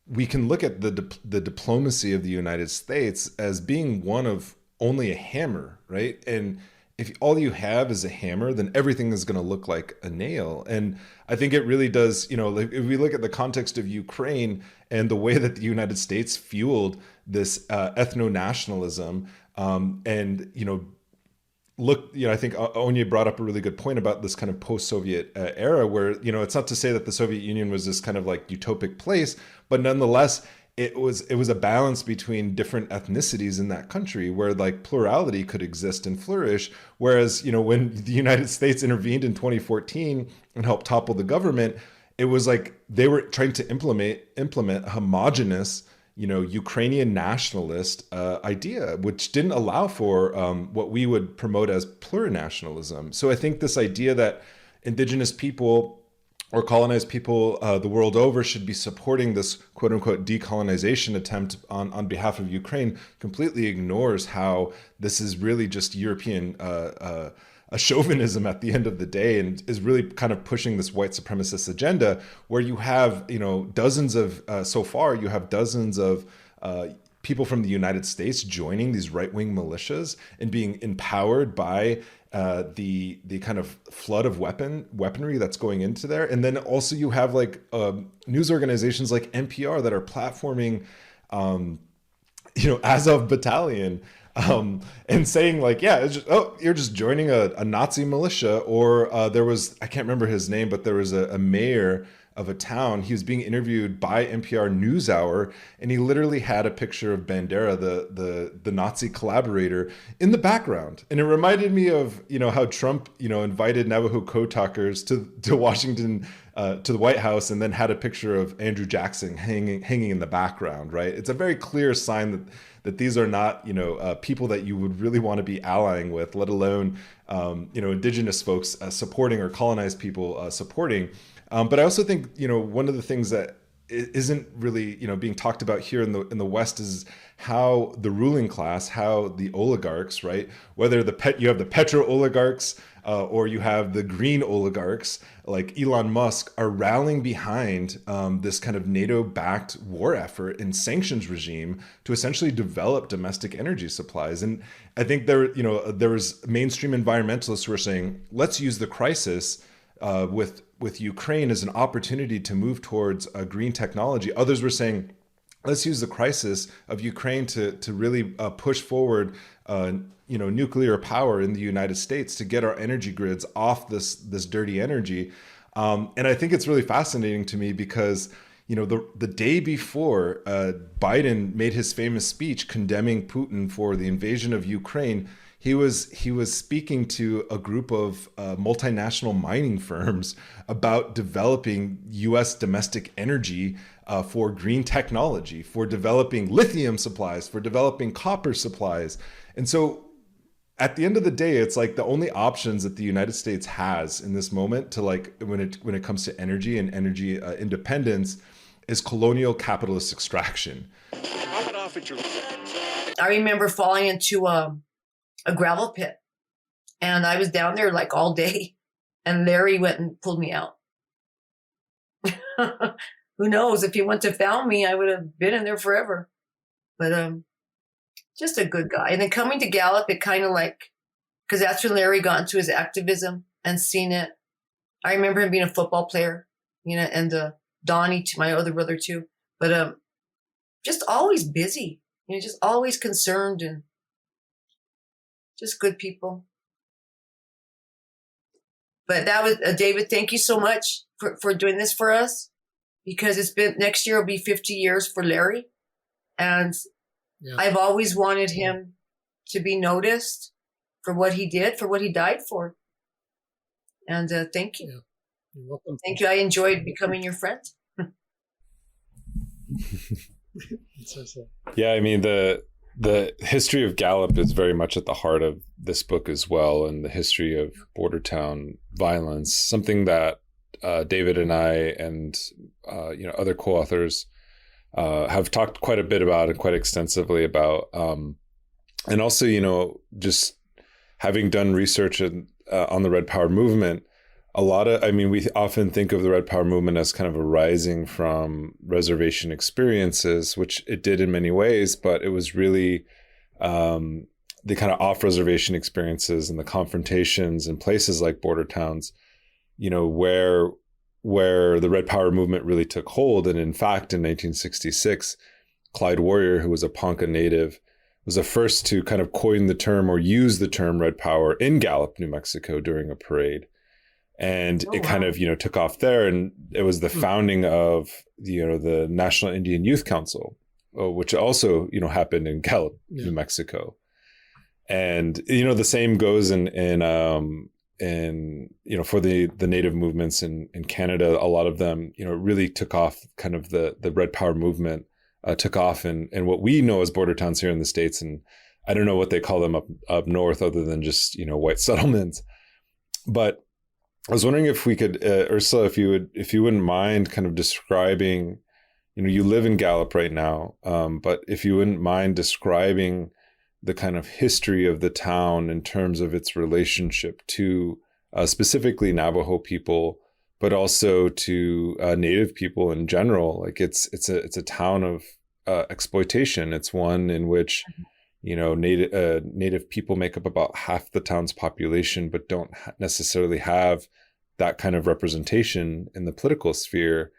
we can look at the diplomacy of the United States as being one of only a hammer, right? And if all you have is a hammer, then everything is going to look like a nail. And I think it really does, like, if we look at the context of Ukraine and the way that the United States fueled this ethno-nationalism, and, look, I think Onya brought up a really good point about this kind of post-Soviet era where, it's not to say that the Soviet Union was this kind of like utopic place, but nonetheless, it was a balance between different ethnicities in that country where like plurality could exist and flourish. Whereas, when the United States intervened in 2014 and helped topple the government, it was like they were trying to implement a homogenous Ukrainian nationalist idea, which didn't allow for what we would promote as plurinationalism. So I think this idea that indigenous people or colonized people the world over should be supporting this quote unquote decolonization attempt on behalf of Ukraine completely ignores how this is really just European a chauvinism at the end of the day, and is really kind of pushing this white supremacist agenda where you have, dozens of, so far you have dozens of people from the United States joining these right-wing militias and being empowered by the kind of flood of weaponry that's going into there. And then also you have like news organizations like NPR that are platforming, Azov Battalion, and saying like, yeah, it's just, you're just joining a Nazi militia. Or there was, I can't remember his name, but there was a mayor of a town. He was being interviewed by NPR NewsHour, and he literally had a picture of Bandera, the Nazi collaborator, in the background. And it reminded me of how Trump invited Navajo code talkers to Washington, to the White House, and then had a picture of Andrew Jackson hanging in the background. Right? It's a very clear sign that these are not people that you would really want to be allying with, let alone indigenous folks supporting or colonized people supporting. But I also think one of the things that isn't really being talked about here in the West is how the ruling class, how the oligarchs, right? Whether you have the petro oligarchs or you have the green oligarchs like Elon Musk are rallying behind this kind of NATO-backed war effort and sanctions regime to essentially develop domestic energy supplies. And I think there was mainstream environmentalists who were saying, let's use the crisis with Ukraine as an opportunity to move towards a green technology. Others were saying, let's use the crisis of Ukraine to really push forward nuclear power in the United States to get our energy grids off this dirty energy. And I think it's really fascinating to me because the day before Biden made his famous speech condemning Putin for the invasion of Ukraine, he was speaking to a group of multinational mining firms about developing U.S. domestic energy for green technology, for developing lithium supplies, for developing copper supplies. And so at the end of the day, it's like the only options that the United States has in this moment to when it comes to energy and energy independence is colonial capitalist extraction. I remember falling into a gravel pit, and I was down there like all day, and Larry went and pulled me out. Who knows? If he wouldn't have found me, I would have been in there forever. But just a good guy. And then coming to Gallup, it kind of like, because that's when Larry got into his activism and seen it. I remember him being a football player, and Donnie, my other brother too. But just always busy, just always concerned and just good people. But that was David. Thank you so much for doing this for us, because next year will be 50 years for Larry, and I've always wanted him to be noticed for what he did, for what he died for. And thank you. Yeah. You're welcome. Thank you. I enjoyed becoming your friend. Yeah, I mean the history of Gallup is very much at the heart of this book as well, and the history of border town violence, something that David and I and other co-authors have talked quite a bit about and quite extensively about, and also just having done research on the Red Power movement. We often think of the Red Power movement as kind of arising from reservation experiences, which it did in many ways, but it was really the kind of off-reservation experiences and the confrontations in places like border towns, where the Red Power movement really took hold. And in fact, in 1966, Clyde Warrior, who was a Ponca native, was the first to kind of coin the term or use the term Red Power in Gallup, New Mexico during a parade. And it kind of, took off there. And it was the founding of, the National Indian Youth Council, which also, happened in Gallup, New Mexico. And, the same goes in for the native movements in Canada. A lot of them, really took off. Kind of the Red Power movement took off in what we know as border towns here in the States. And I don't know what they call them up north other than just, white settlements. But I was wondering if we could, Ursula, if you wouldn't mind kind of describing, you live in Gallup right now, but if you wouldn't mind describing the kind of history of the town in terms of its relationship to specifically Navajo people, but also to Native people in general. Like it's a town of exploitation. It's one in which Native people make up about half the town's population, but don't necessarily have that kind of representation in the political sphere.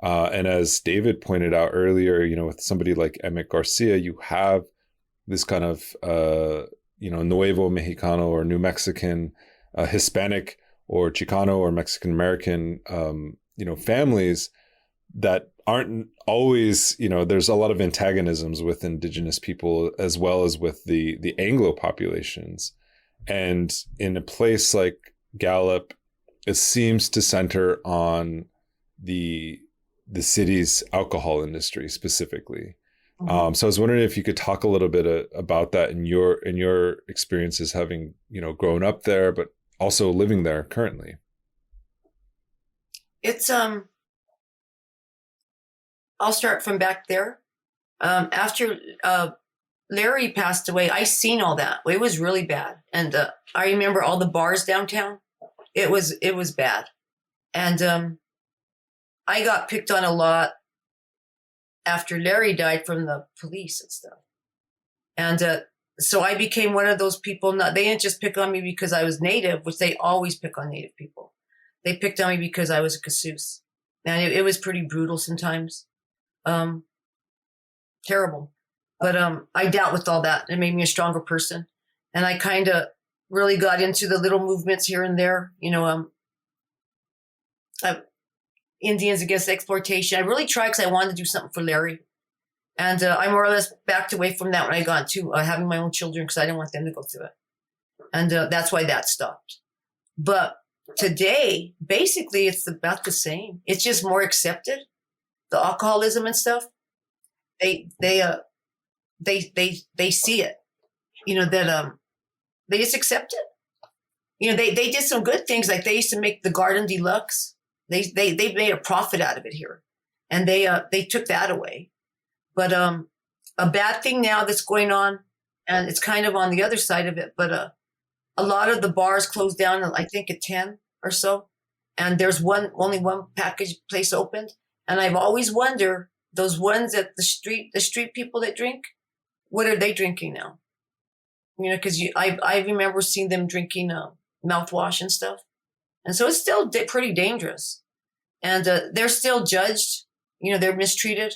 And as David pointed out earlier, with somebody like Emmett Garcia, you have this kind of, Nuevo Mexicano or New Mexican, Hispanic or Chicano or Mexican American, families that aren't always, there's a lot of antagonisms with indigenous people as well as with the Anglo populations. And in a place like Gallup, it seems to center on the city's alcohol industry specifically. Mm-hmm. So I was wondering if you could talk a little bit about that in your experiences, having grown up there, but also living there currently. It's I'll start from back there. After Larry passed away, I seen all that. It was really bad, and I remember all the bars downtown. It was bad, and I got picked on a lot after Larry died from the police and stuff, and so I became one of those people. They didn't just pick on me because I was Native, which they always pick on Native people. They picked on me because I was a casus, and it was pretty brutal sometimes. Terrible. But I dealt with all that. It made me a stronger person. And I kind of really got into the little movements here and there, Indians Against Exploitation. I really tried because I wanted to do something for Larry. And I more or less backed away from that when I got to having my own children because I didn't want them to go through it. And that's why that stopped. But today, basically, it's about the same. It's just more accepted. The alcoholism and stuff. They see it, that they just accept it. They did some good things, like they used to make the Garden Deluxe. They made a profit out of it here, and they took that away. But a bad thing now that's going on, and it's kind of on the other side of it. But a lot of the bars closed down, I think at 10, or so. And there's only one package place opened. And I've always wondered, those ones at the street people that drink, what are they drinking now? You know, because I remember seeing them drinking mouthwash and stuff. And so it's still pretty dangerous. And they're still judged. You know, they're mistreated.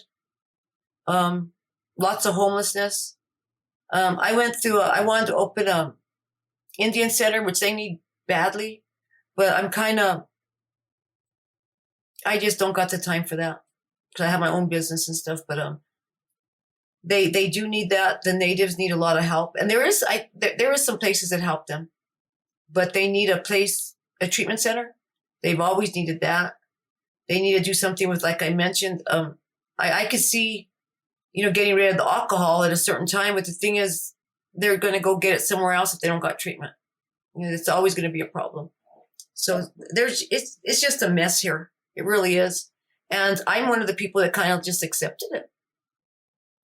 Lots of homelessness. I wanted to open a Indian center, which they need badly. But I just don't got the time for that. Because I have my own business and stuff. But they do need that. The natives need a lot of help. And there is some places that help them. But they need a treatment center. They've always needed that. They need to do something with, like I mentioned, I could see, you know, getting rid of the alcohol at a certain time. But the thing is, they're going to go get it somewhere else if they don't got treatment. You know, it's always going to be a problem. So it's just a mess here. It really is. And I'm one of the people that kind of just accepted it.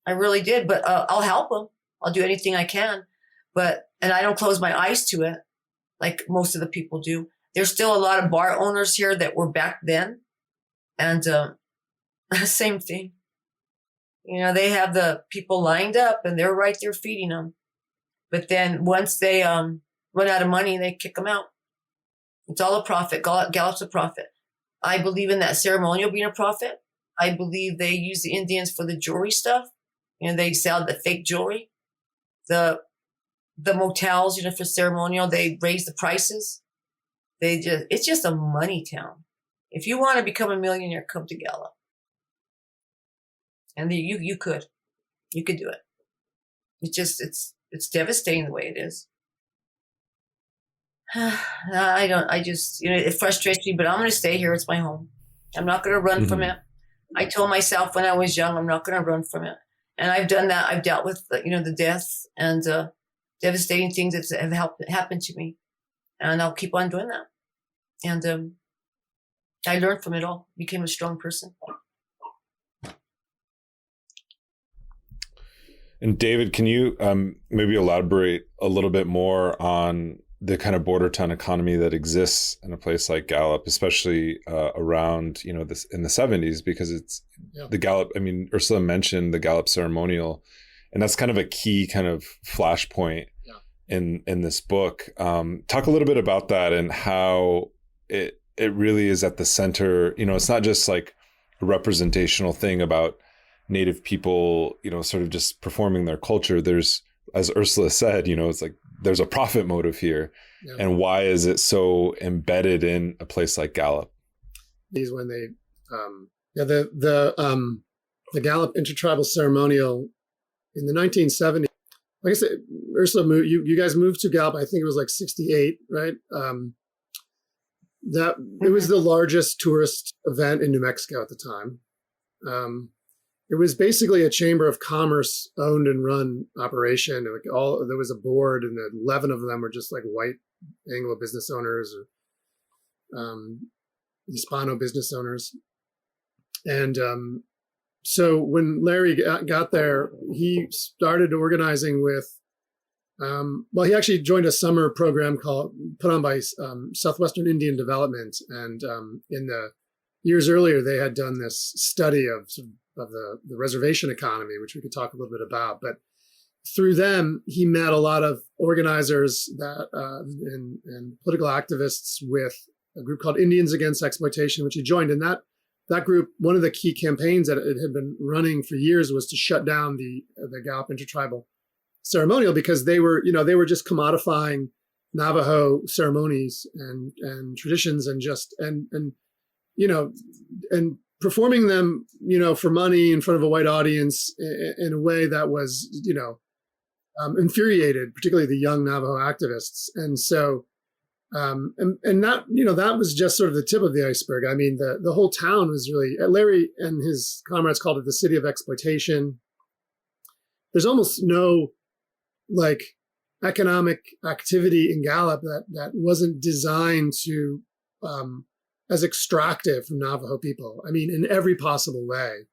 I really did. But I'll help them. I'll do anything I can. And I don't close my eyes to it like most of the people do. There's still a lot of bar owners here that were back then. And same thing. You know, they have the people lined up and they're right there feeding them. But then once they run out of money, they kick them out. It's all a profit. Gallup's a profit. I believe in that ceremonial being a profit. I believe they use the Indians for the jewelry stuff. You know, they sell the fake jewelry. The motels, you know, for ceremonial, they raise the prices. It's just a money town. If you want to become a millionaire, come to Gallup. And you could do it. It's devastating the way it is. It frustrates me, but I'm going to stay here. It's my home. I'm not going to run from it. I told myself when I was young, I'm not going to run from it. And I've done that. I've dealt with, the death and devastating things that have happened to me. And I'll keep on doing that. And I learned from it all, became a strong person. And David, can you maybe elaborate a little bit more on the kind of border town economy that exists in a place like Gallup, especially around, this in the 70s, because it's the Gallup. I mean, Ursula mentioned the Gallup ceremonial, and that's kind of a key kind of flashpoint in this book. Talk a little bit about that and how it really is at the center. It's not just like a representational thing about Native people, sort of just performing their culture. There's, as Ursula said, it's like there's a profit motive here. Yeah. And why is it so embedded in a place like Gallup? These when they, the Gallup intertribal ceremonial in the 1970s. Like I said, Ursula, you guys moved to Gallup. I think it was like 68, right? That it was the largest tourist event in New Mexico at the time. It was basically a chamber of commerce owned and run operation. There was a board, and 11 of them were just like white Anglo business owners or Hispano business owners. And so when Larry got there, he started organizing with. He actually joined a summer program put on by Southwestern Indian Development, and in the years earlier, they had done this study of the reservation economy, which we could talk a little bit about. But through them, he met a lot of organizers and political activists with a group called Indians Against Exploitation, which he joined. And that group, one of the key campaigns that it had been running for years was to shut down the Gallup Intertribal Ceremonial, because they were just commodifying Navajo ceremonies and traditions and performing them, for money in front of a white audience in a way that was, infuriated, particularly the young Navajo activists. And so, that was just sort of the tip of the iceberg. I mean, the whole town was really, Larry and his comrades called it the city of exploitation. There's almost no economic activity in Gallup that wasn't designed to, as extractive from Navajo people. I mean, in every possible way.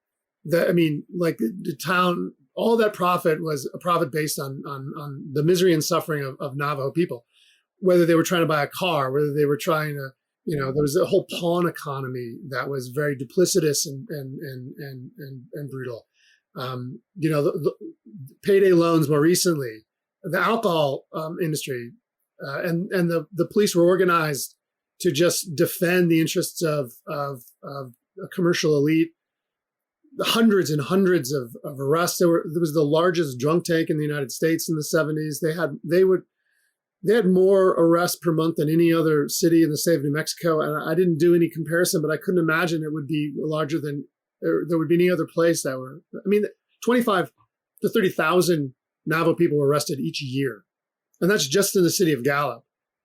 The town, all that profit was a profit based on the misery and suffering of Navajo people, whether they were trying to buy a car, whether they were trying to, there was a whole pawn economy that was very duplicitous and brutal. The payday loans more recently, the alcohol industry, and the police were organized to just defend the interests of a commercial elite. Hundreds and hundreds of arrests. There was the largest drunk tank in the United States in the 70s. They had more arrests per month than any other city in the state of New Mexico. And I didn't do any comparison, but I couldn't imagine it would be larger than there would be any other place that were. 25 to 30,000 Navajo people were arrested each year, and that's just in the city of Gallup.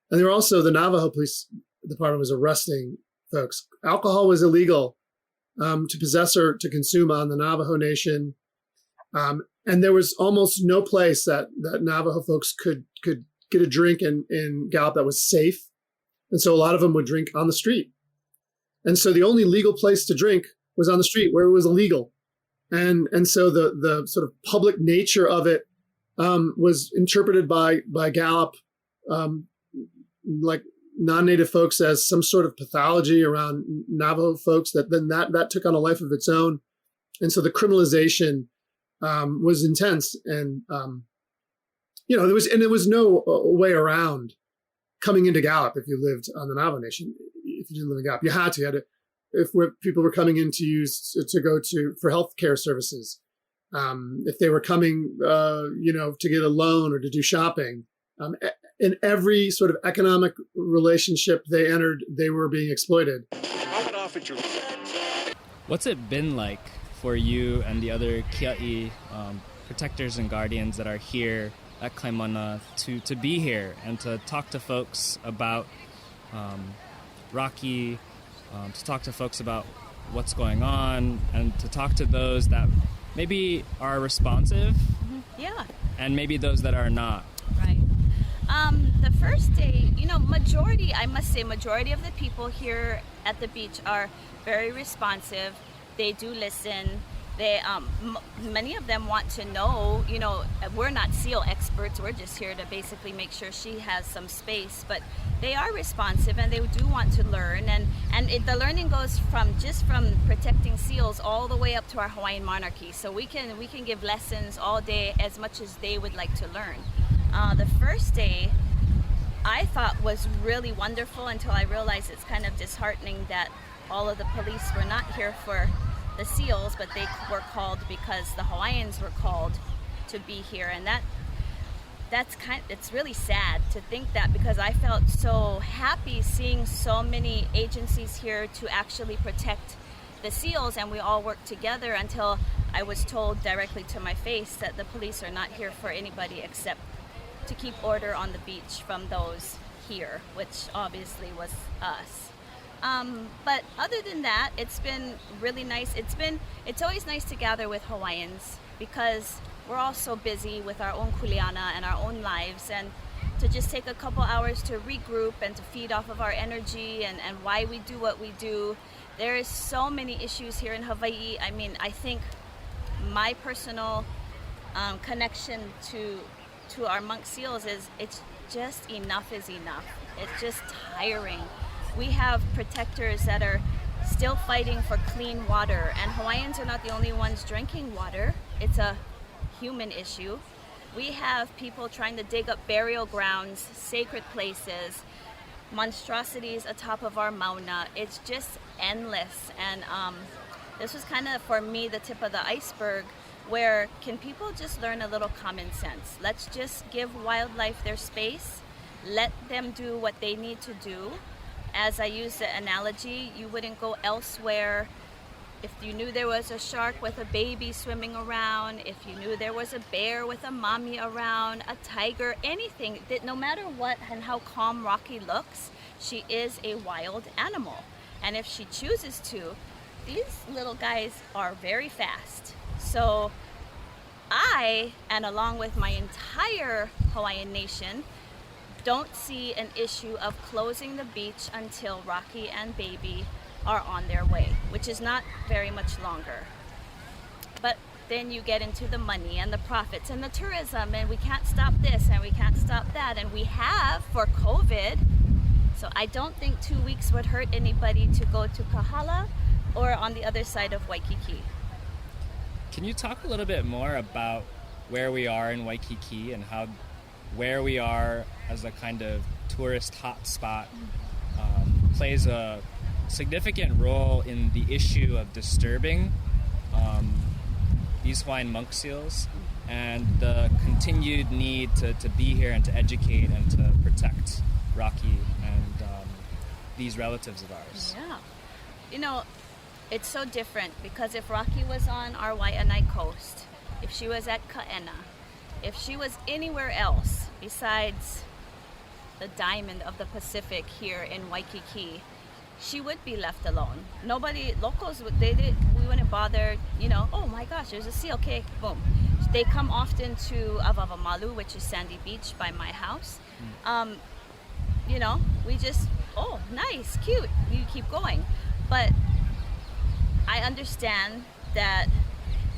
And there were also the Navajo Police Department was arresting folks. Alcohol was illegal to possess or to consume on the Navajo Nation. And there was almost no place that Navajo folks could get a drink in Gallup that was safe. And so a lot of them would drink on the street. And so the only legal place to drink was on the street where it was illegal. And so the sort of public nature of it was interpreted by Gallup, like non-native folks, as some sort of pathology around Navajo folks that took on a life of its own. And so the criminalization was intense. And, there was no way around coming into Gallup if you lived on the Navajo Nation. If you didn't live in Gallup, you had to. If people were coming in to go for healthcare services, if they were coming, to get a loan or to do shopping, in every sort of economic relationship they entered, they were being exploited. What's it been like for you and the other Kia'i protectors and guardians that are here at Kaimana to be here and to talk to folks about Rocky, to talk to folks about what's going on, and to talk to those that maybe are responsive, yeah, and maybe those that are not. Right. The first day, majority of the people here at the beach are very responsive. They do listen. They, many of them want to know, we're not SEAL experts. We're just here to basically make sure she has some space, but they are responsive and they do want to learn. The learning goes from protecting SEALs all the way up to our Hawaiian monarchy. So we can give lessons all day as much as they would like to learn. The first day I thought was really wonderful until I realized it's kind of disheartening that all of the police were not here for the SEALs, but they were called because the Hawaiians were called to be here. And it's really sad to think that, because I felt so happy seeing so many agencies here to actually protect the SEALs, and we all worked together until I was told directly to my face that the police are not here for anybody except to keep order on the beach from those here, which obviously was us. But other than that, it's been really nice. It's always nice to gather with Hawaiians because we're all so busy with our own kuleana and our own lives, and to just take a couple hours to regroup and to feed off of our energy and why we do what we do. There is so many issues here in Hawaii. I think my personal connection to our monk SEALs is it's just enough is enough. It's just tiring. We have protectors that are still fighting for clean water, and Hawaiians are not the only ones drinking water. It's a human issue. We have people trying to dig up burial grounds, sacred places, monstrosities atop of our mauna. It's just endless. And this was kind of, for me, the tip of the iceberg, where can people just learn a little common sense? Let's just give wildlife their space. Let them do what they need to do. As I use the analogy, you wouldn't go elsewhere if you knew there was a shark with a baby swimming around, if you knew there was a bear with a mommy around, a tiger, anything, that no matter what and how calm Rocky looks, she is a wild animal. And if she chooses to, these little guys are very fast. So I, and along with my entire Hawaiian nation, don't see an issue of closing the beach until Rocky and baby are on their way, which is not very much longer. But then you get into the money and the profits and the tourism, and we can't stop this and we can't stop that. And we have, for COVID, So I don't think 2 weeks would hurt anybody to go to Kahala or on the other side of Waikiki. Can you talk a little bit more about where we are in Waikiki and how where we are as a kind of tourist hotspot plays a significant role in the issue of disturbing these Hawaiian monk seals and the continued need to be here and to educate and to protect Rocky and these relatives of ours? Yeah. You know, it's so different because if Rocky was on our Waianae coast, if she was at Kaena, if she was anywhere else besides the diamond of the Pacific here in Waikiki, she would be left alone. Nobody, locals, we wouldn't bother, you know, oh my gosh, there's a seal, okay, boom. They come often to Avavamalu, which is Sandy Beach by my house. You know, we just, oh, nice, cute, you keep going. But I understand that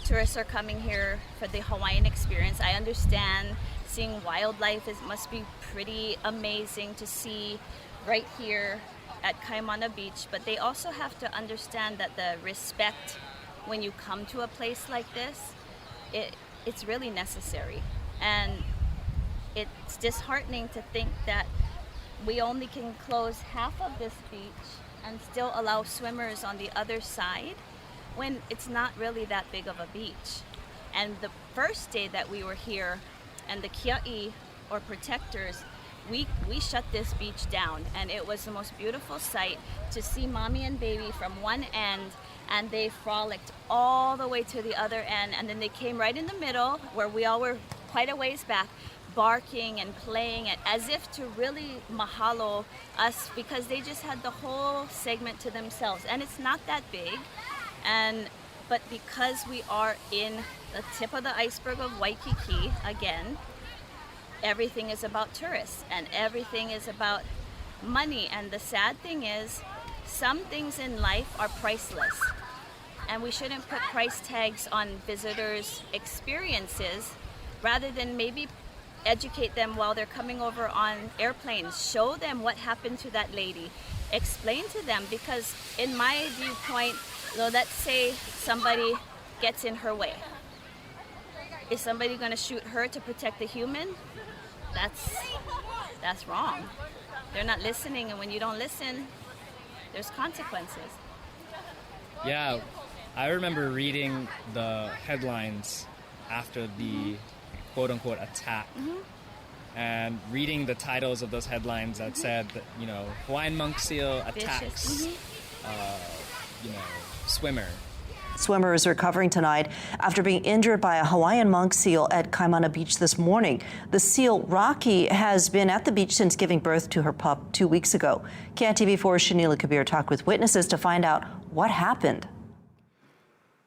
tourists are coming here for the Hawaiian experience. I understand seeing wildlife must be pretty amazing to see right here at Kaimana Beach, but they also have to understand that the respect when you come to a place like this, it's really necessary. And it's disheartening to think that we only can close half of this beach and still allow swimmers on the other side when it's not really that big of a beach. And the first day that we were here, and the kia'i, or protectors, we shut this beach down, and it was the most beautiful sight to see mommy and baby from one end, and they frolicked all the way to the other end, and then they came right in the middle where we all were quite a ways back, barking and playing it as if to really mahalo us, because they just had the whole segment to themselves, and it's not that big. But because we are in the tip of the iceberg of Waikiki again, everything is about tourists and everything is about money. And the sad thing is, some things in life are priceless, and we shouldn't put price tags on visitors' experiences, rather than maybe educate them while they're coming over on airplanes. Show them what happened to that lady. Explain to them, because in my viewpoint, let's say somebody gets in her way. Is somebody going to shoot her to protect the human? That's wrong. They're not listening, and when you don't listen, there's consequences. Yeah, I remember reading the headlines after the quote-unquote attack, and reading the titles of those headlines that said that, you know, Hawaiian monk seal attacks, swimmer. Swimmer is recovering tonight after being injured by a Hawaiian monk seal at Kaimana Beach this morning. The seal, Rocky, has been at the beach since giving birth to her pup 2 weeks ago. KNTV4's Shanila Kabir talked with witnesses to find out what happened.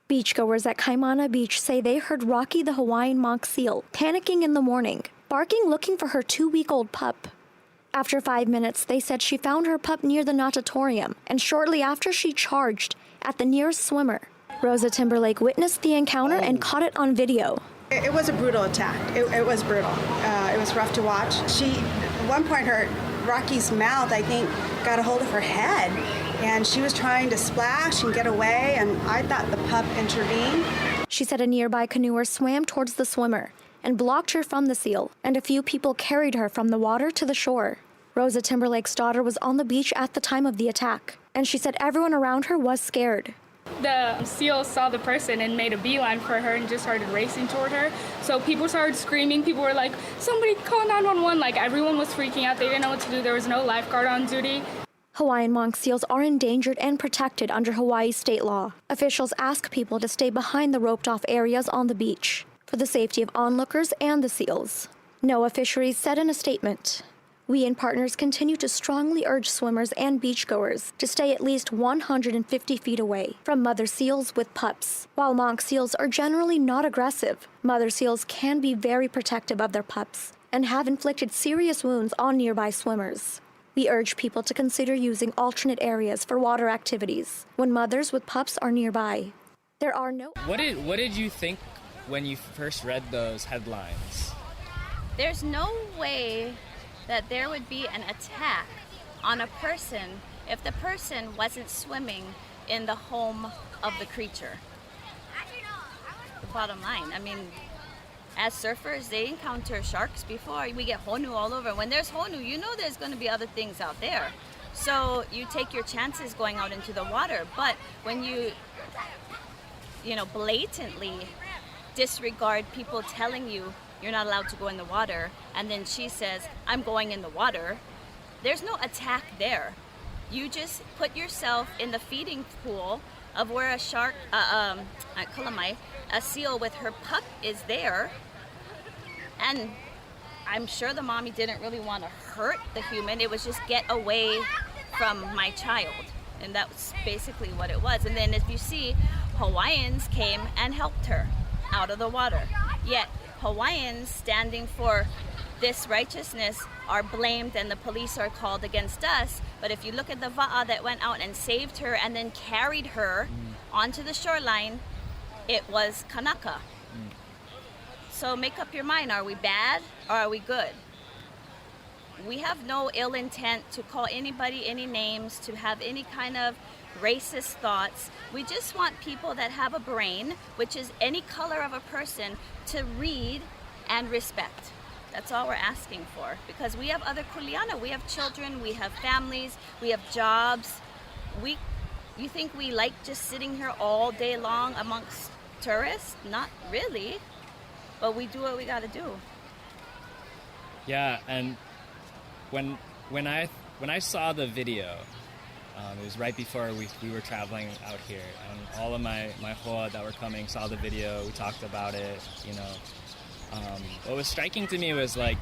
Beachgoers at Kaimana Beach say they heard Rocky the Hawaiian monk seal panicking in the morning, barking looking for her 2-week-old pup. After 5 minutes, they said she found her pup near the natatorium, and shortly after she charged at the nearest swimmer. Rosa Timberlake witnessed the encounter and caught it on video. It was a brutal attack. It was brutal. It was rough to watch. At one point, Rocky's mouth, I think, got a hold of her head, and she was trying to splash and get away, and I thought the pup intervened. She said a nearby canoer swam towards the swimmer and blocked her from the seal, and a few people carried her from the water to the shore. Rosa Timberlake's daughter was on the beach at the time of the attack, and she said everyone around her was scared. The seal saw the person and made a beeline for her and just started racing toward her. So people started screaming. People were like, somebody call 911. Like, everyone was freaking out. They didn't know what to do. There was no lifeguard on duty. Hawaiian monk seals are endangered and protected under Hawaii state law. Officials ask people to stay behind the roped-off areas on the beach for the safety of onlookers and the seals. NOAA Fisheries said in a statement, "We and partners continue to strongly urge swimmers and beachgoers to stay at least 150 feet away from mother seals with pups. While monk seals are generally not aggressive, mother seals can be very protective of their pups and have inflicted serious wounds on nearby swimmers. We urge people to consider using alternate areas for water activities when mothers with pups are nearby. There are no..." What did you think when you first read those headlines? There's no way that there would be an attack on a person if the person wasn't swimming in the home of the creature. The bottom line, I mean, as surfers, they encounter sharks before. We get honu all over. When there's honu, you know there's going to be other things out there. So you take your chances going out into the water. But when you blatantly disregard people telling you you're not allowed to go in the water, and then she says, I'm going in the water, there's no attack there. You just put yourself in the feeding pool of where a shark, a seal with her pup is there. And I'm sure the mommy didn't really want to hurt the human. It was just get away from my child. And that was basically what it was. And then if you see, Hawaiians came and helped her out of the water. Yet Hawaiians standing for this righteousness are blamed and the police are called against us. But if you look at the va'a that went out and saved her and then carried her onto the shoreline, it was Kanaka. So make up your mind, are we bad or are we good? We have no ill intent to call anybody any names, to have any kind of racist thoughts. We just want people that have a brain, which is any color of a person, to read and respect. That's all we're asking for, because we have other kuleana. We have children, we have families, we have jobs. You think we like just sitting here all day long amongst tourists? Not really, but we do what we got to do. Yeah, and when I saw the video, it was right before we were traveling out here, and all of my hoa that were coming saw the video. We talked about it, what was striking to me was like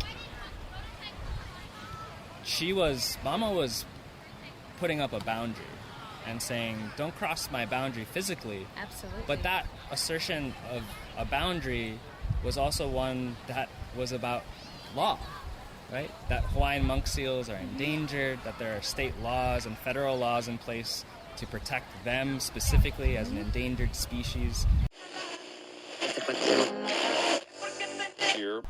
Mama was putting up a boundary and saying, don't cross my boundary physically. Absolutely. But that assertion of a boundary was also one that was about law, right? That Hawaiian monk seals are endangered, that there are state laws and federal laws in place to protect them specifically as an endangered species. Here.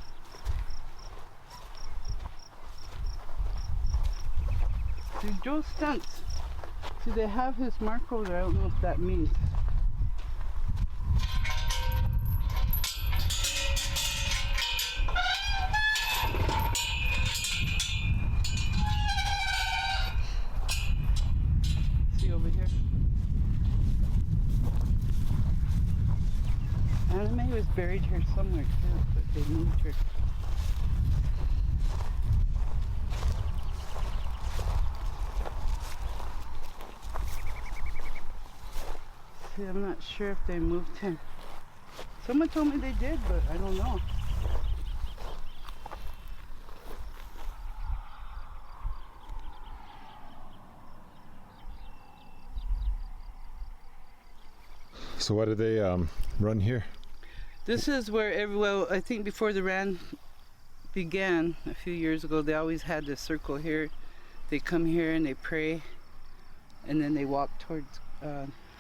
The Joe stunts. See, they have his mark over there. I don't know what that means. See over here. Anime was buried here somewhere too, but they moved her. See, I'm not sure if they moved him. Someone told me they did, but I don't know. So why did they run here? This is where well, I think before the run began a few years ago, they always had this circle here. They come here and they pray, and then they walk towards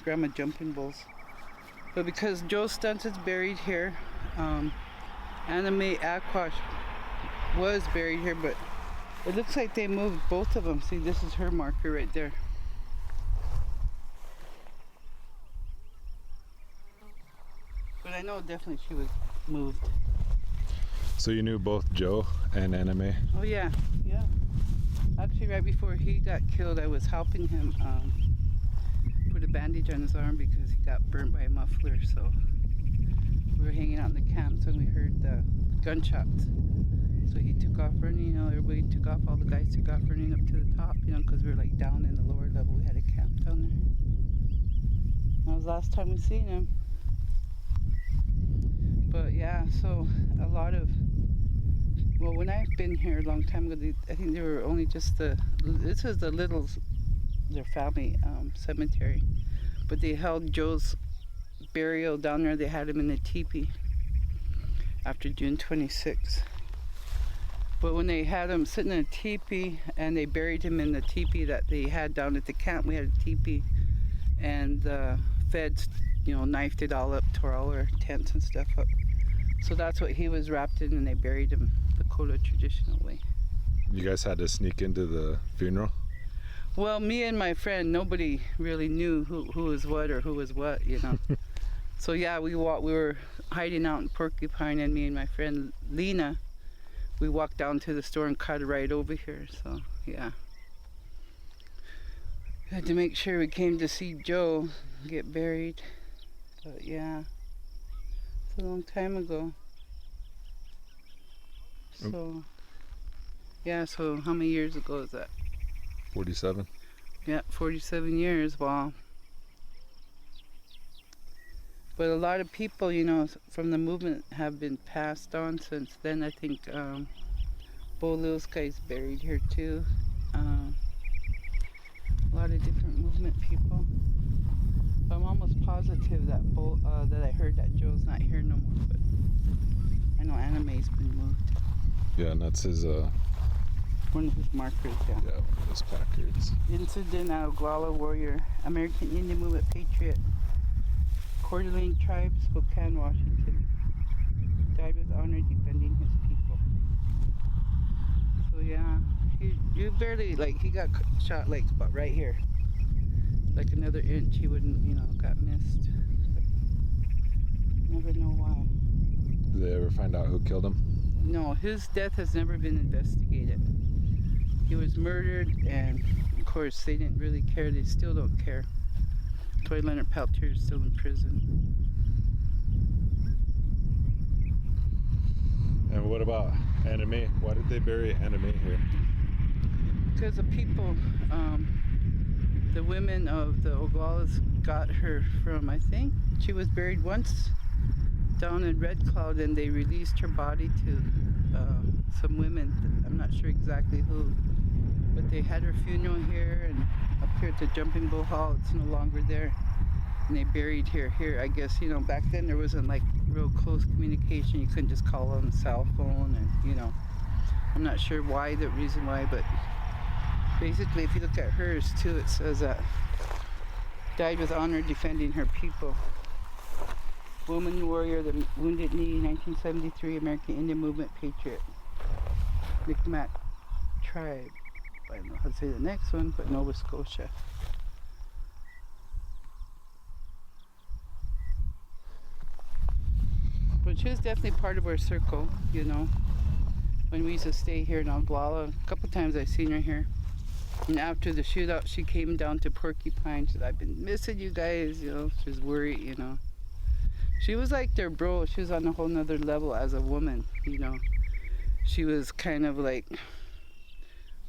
Grandma Jumping Bulls. But because Joe Stuntz is buried here, Anime Aquash was buried here, but it looks like they moved both of them. See, this is her marker right there. But I know definitely she was moved. So you knew both Joe and Anime? Oh yeah, yeah. Actually, right before he got killed, I was helping him put a bandage on his arm because he got burnt by a muffler. So we were hanging out in the camps and we heard the gunshots. So he took off running. Everybody took off. All the guys took off running up to the top. Because we were like down in the lower level. We had a camp down there. That was the last time we seen him. But yeah, so a lot of, well, when I've been here a long time ago, I think they were only just this is the Littles, their family cemetery. But they held Joe's burial down there. They had him in a teepee after June 26th. But when they had him sitting in a teepee and they buried him in the teepee that they had down at the camp, we had a teepee, and the feds, knifed it all up, tore all our tents and stuff up. So that's what he was wrapped in, and they buried him the Kola traditional way. You guys had to sneak into the funeral? Well, me and my friend, nobody really knew who was what or who was what, you know. So yeah, we were hiding out in Porcupine, and me and my friend Lena, we walked down to the store and caught a ride over here. So yeah, had to make sure we came to see Joe get buried. But yeah, it's a long time ago. So yeah, so how many years ago is that? 47. Yeah, 47 years. Wow. But a lot of people, you know, from the movement have been passed on since then. I think Bo Lilskai's buried here too. A lot of different movement people. But I'm almost positive that that I heard that Joe's not here no more. But I know Anime's been moved. Yeah, and that's his one of his markers. Yeah. Yeah, one of his placards. Incident at Oglala Warrior, American Indian Movement Patriot, Coeur d'Alene Tribe, Spokane, Washington. Died with honor defending his people. So yeah, you barely, like, he got shot like about right here. Like another inch, he wouldn't, you know, got missed. But never know why. Did they ever find out who killed him? No, his death has never been investigated. He was murdered, and of course they didn't really care. They still don't care. That's why Leonard Peltier is still in prison. And what about Anime? Why did they bury Anime here? Because the people, the women of the Oglalas got her from, I think she was buried once down in Red Cloud, and they released her body to some women. I'm not sure exactly who, but they had her funeral here, and up here at the Jumping Bull Hall. It's no longer there, and they buried her here. I guess, you know, back then there wasn't like real close communication. You couldn't just call on the cell phone, and, you know, I'm not sure why, the reason why, but basically if you look at hers too, it says that died with honor defending her people. Woman warrior, the Wounded Knee, 1973, American Indian Movement Patriot. Mi'kmaq Tribe. I don't know how to say the next one, but Nova Scotia. But she was definitely part of our circle, you know. When we used to stay here in Oglala, a couple times I've seen her here. And after the shootout, she came down to Porcupine. She said, I've been missing you guys, you know. She was worried, you know. She was like their bro. She was on a whole nother level as a woman, you know. She was kind of like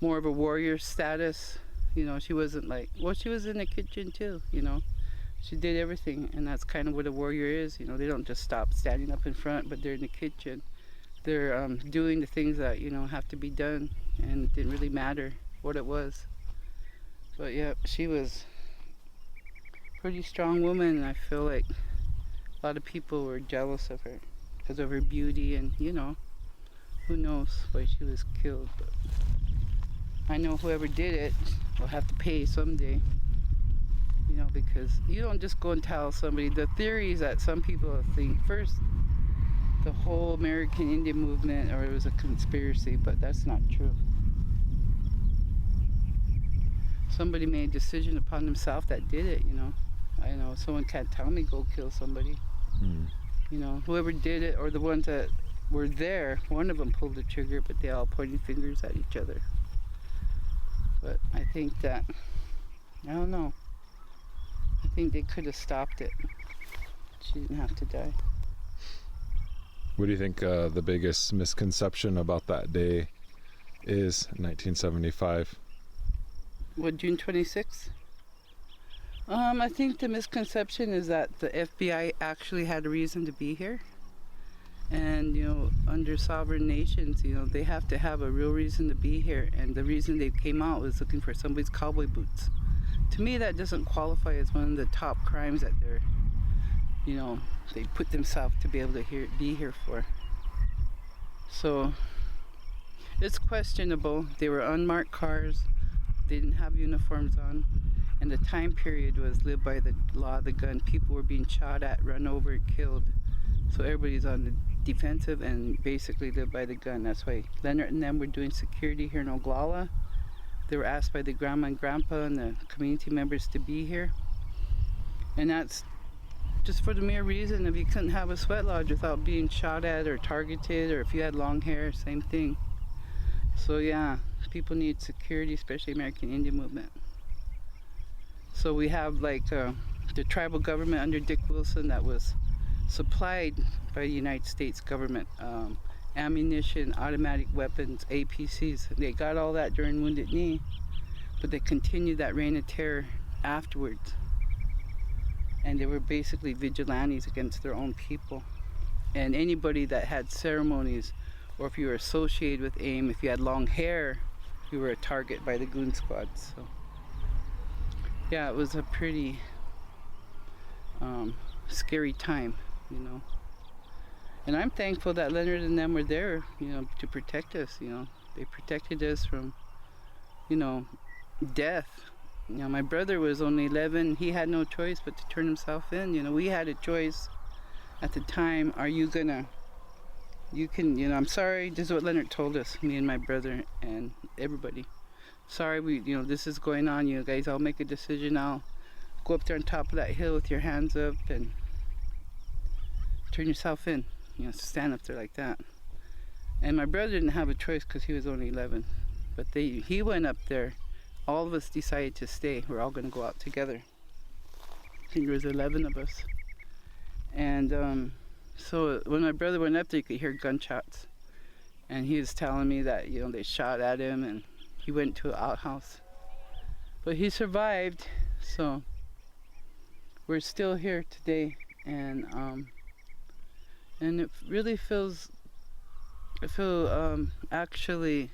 more of a warrior status, you know. She wasn't like, well, she was in the kitchen too, you know. She did everything, and that's kind of what a warrior is, you know. They don't just stop standing up in front, but they're in the kitchen. They're doing the things that, you know, have to be done, and it didn't really matter what it was. But yeah, she was a pretty strong woman, and I feel like a lot of people were jealous of her because of her beauty, and, you know, who knows why she was killed. But I know whoever did it will have to pay someday, you know, because you don't just go and tell somebody. The theories that some people think, first, the whole American Indian movement, or it was a conspiracy, but that's not true. Somebody made a decision upon themselves that did it, you know. I know someone can't tell me go kill somebody. You know, whoever did it, or the ones that were there, one of them pulled the trigger, but they all pointing fingers at each other. But I think that, I don't know, I think they could have stopped it. She didn't have to die. What do you think the biggest misconception about that day is, 1975? What, June 26th? I think the misconception is that the FBI actually had a reason to be here. And, you know, under sovereign nations, you know, they have to have a real reason to be here. And the reason they came out was looking for somebody's cowboy boots. To me, that doesn't qualify as one of the top crimes that they're, you know, they put themselves to be able to be here for. So it's questionable. They were unmarked cars. They didn't have uniforms on. And the time period was lived by the law of the gun. People were being shot at, run over, killed. So everybody's on the defensive and basically lived by the gun. That's why Leonard and them were doing security here in Oglala. They were asked by the grandma and grandpa and the community members to be here. And that's just for the mere reason of you couldn't have a sweat lodge without being shot at or targeted, or if you had long hair, same thing. So yeah, people need security, especially American Indian movement. So we have like the tribal government under Dick Wilson that was supplied by the United States government. Ammunition, automatic weapons, APCs. They got all that during Wounded Knee, but they continued that reign of terror afterwards. And they were basically vigilantes against their own people. And anybody that had ceremonies, or if you were associated with AIM, if you had long hair, you were a target by the goon squads. So yeah, it was a pretty scary time, you know. And I'm thankful that Leonard and them were there, you know, to protect us, you know. They protected us from, you know, death. You know, my brother was only 11. He had no choice but to turn himself in. You know, we had a choice at the time. Are you gonna, you can, you know, I'm sorry, this is what Leonard told us, me and my brother and everybody. Sorry, you know, this is going on, you guys, I'll make a decision. I'll go up there on top of that hill with your hands up and turn yourself in. You know, stand up there like that. And my brother didn't have a choice because he was only 11. But he went up there. All of us decided to stay. We're all going to go out together. I think there was 11 of us. And so when my brother went up there, you could hear gunshots. And he was telling me that, you know, they shot at him and he went to an outhouse. But he survived, so we're still here today. And it really feels, I feel actually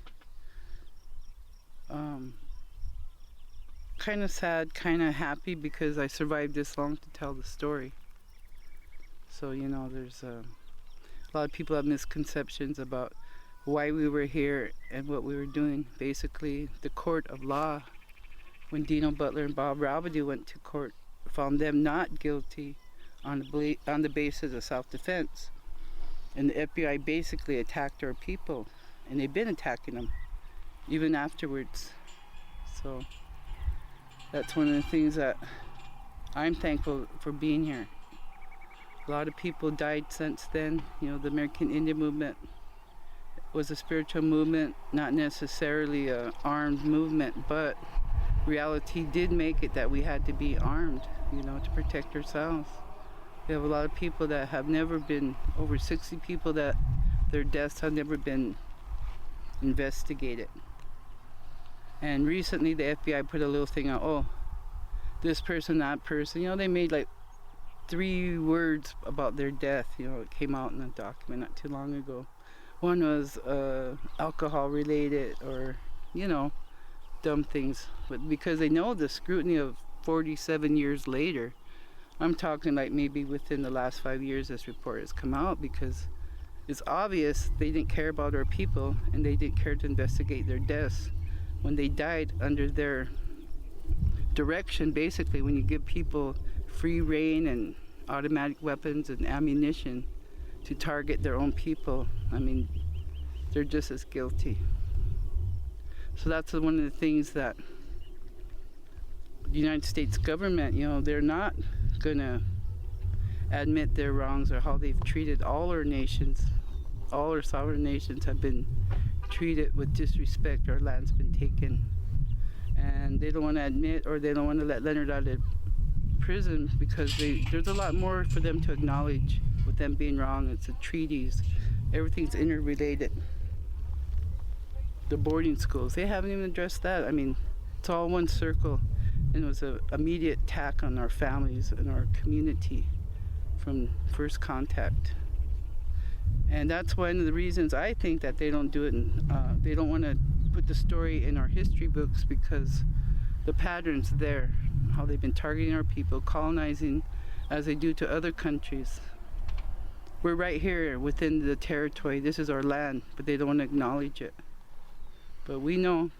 kind of sad, kind of happy because I survived this long to tell the story. So, you know, there's a lot of people have misconceptions about why we were here and what we were doing. Basically, the court of law, when Dino Butler and Bob Rabidou went to court, found them not guilty on the basis of self-defense. And the FBI basically attacked our people, and they've been attacking them even afterwards. So that's one of the things that I'm thankful for being here. A lot of people died since then. You know, the American Indian movement was a spiritual movement, not necessarily an armed movement, but reality did make it that we had to be armed, you know, to protect ourselves. We have a lot of people that have never been, over 60 people that their deaths have never been investigated. And recently the FBI put a little thing out, oh, this person, that person, you know, they made like 3 words about their death, you know, it came out in a document not too long ago. One was alcohol related or, you know, dumb things, but because they know the scrutiny of 47 years later. I'm talking like maybe within the last 5 years this report has come out, because it's obvious they didn't care about our people and they didn't care to investigate their deaths when they died under their direction. Basically, when you give people free reign and automatic weapons and ammunition to target their own people, I mean, they're just as guilty. So that's one of the things that the United States government, you know, they're not gonna admit their wrongs or how they've treated all our nations. All our sovereign nations have been treated with disrespect. Our land's been taken, and they don't want to admit, or they don't want to let Leonard out of prison because there's a lot more for them to acknowledge with them being wrong. It's the treaties, everything's interrelated. The boarding schools, they haven't even addressed that. I mean, it's all one circle. And it was an immediate attack on our families and our community from first contact. And that's one of the reasons I think that they don't do it. They don't want to put the story in our history books because the pattern's there, how they've been targeting our people, colonizing as they do to other countries. We're right here within the territory. This is our land, but they don't want to acknowledge it. But we know,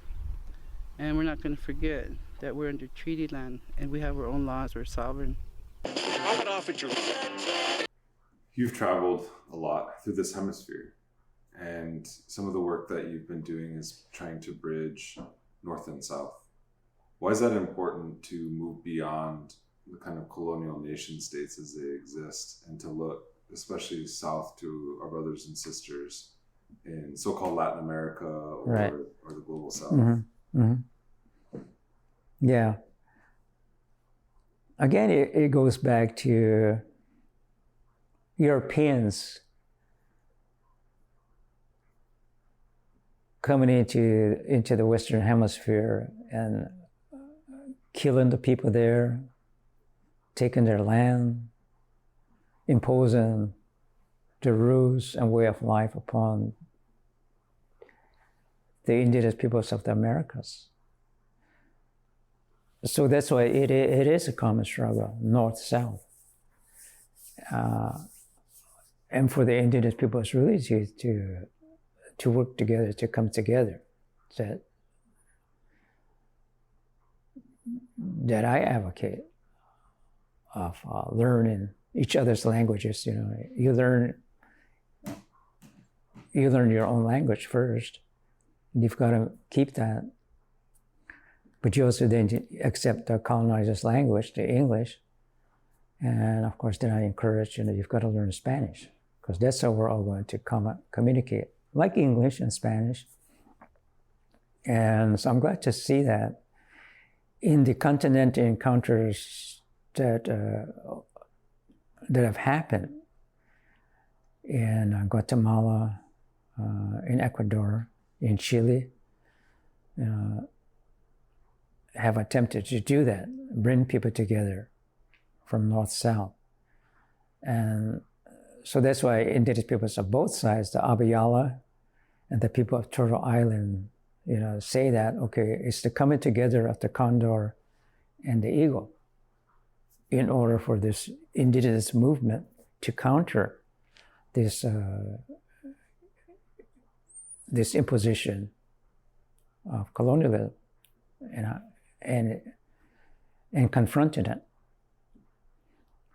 and we're not going to forget that we're under treaty land and we have our own laws. We're sovereign. You've traveled a lot through this hemisphere, and some of the work that you've been doing is trying to bridge North and South. Why is that important to move beyond the kind of colonial nation states as they exist and to look especially south to our brothers and sisters in so-called Latin America or the global South? Mm-hmm. Mm-hmm. Yeah. Again, it goes back to Europeans coming into the Western Hemisphere and killing the people there, taking their land, imposing the rules and way of life upon the indigenous peoples of the Americas. So that's why it is a common struggle, North-South. And for the indigenous peoples really to work together, to come together. That I advocate of learning each other's languages. You know, you learn your own language first. You've got to keep that, but you also then accept the colonizer's language, the English, and of course then I encourage you've got to learn Spanish because that's how we're all going to communicate, like English and Spanish. And so I'm glad to see that in the continental encounters that have happened in Guatemala, in Ecuador, in Chile, have attempted to do that, bring people together from North-South. And so that's why indigenous peoples of both sides, the Abuyala and the people of Turtle Island, say that, okay, it's the coming together of the condor and the eagle in order for this indigenous movement to counter this this imposition of colonialism and confronting it.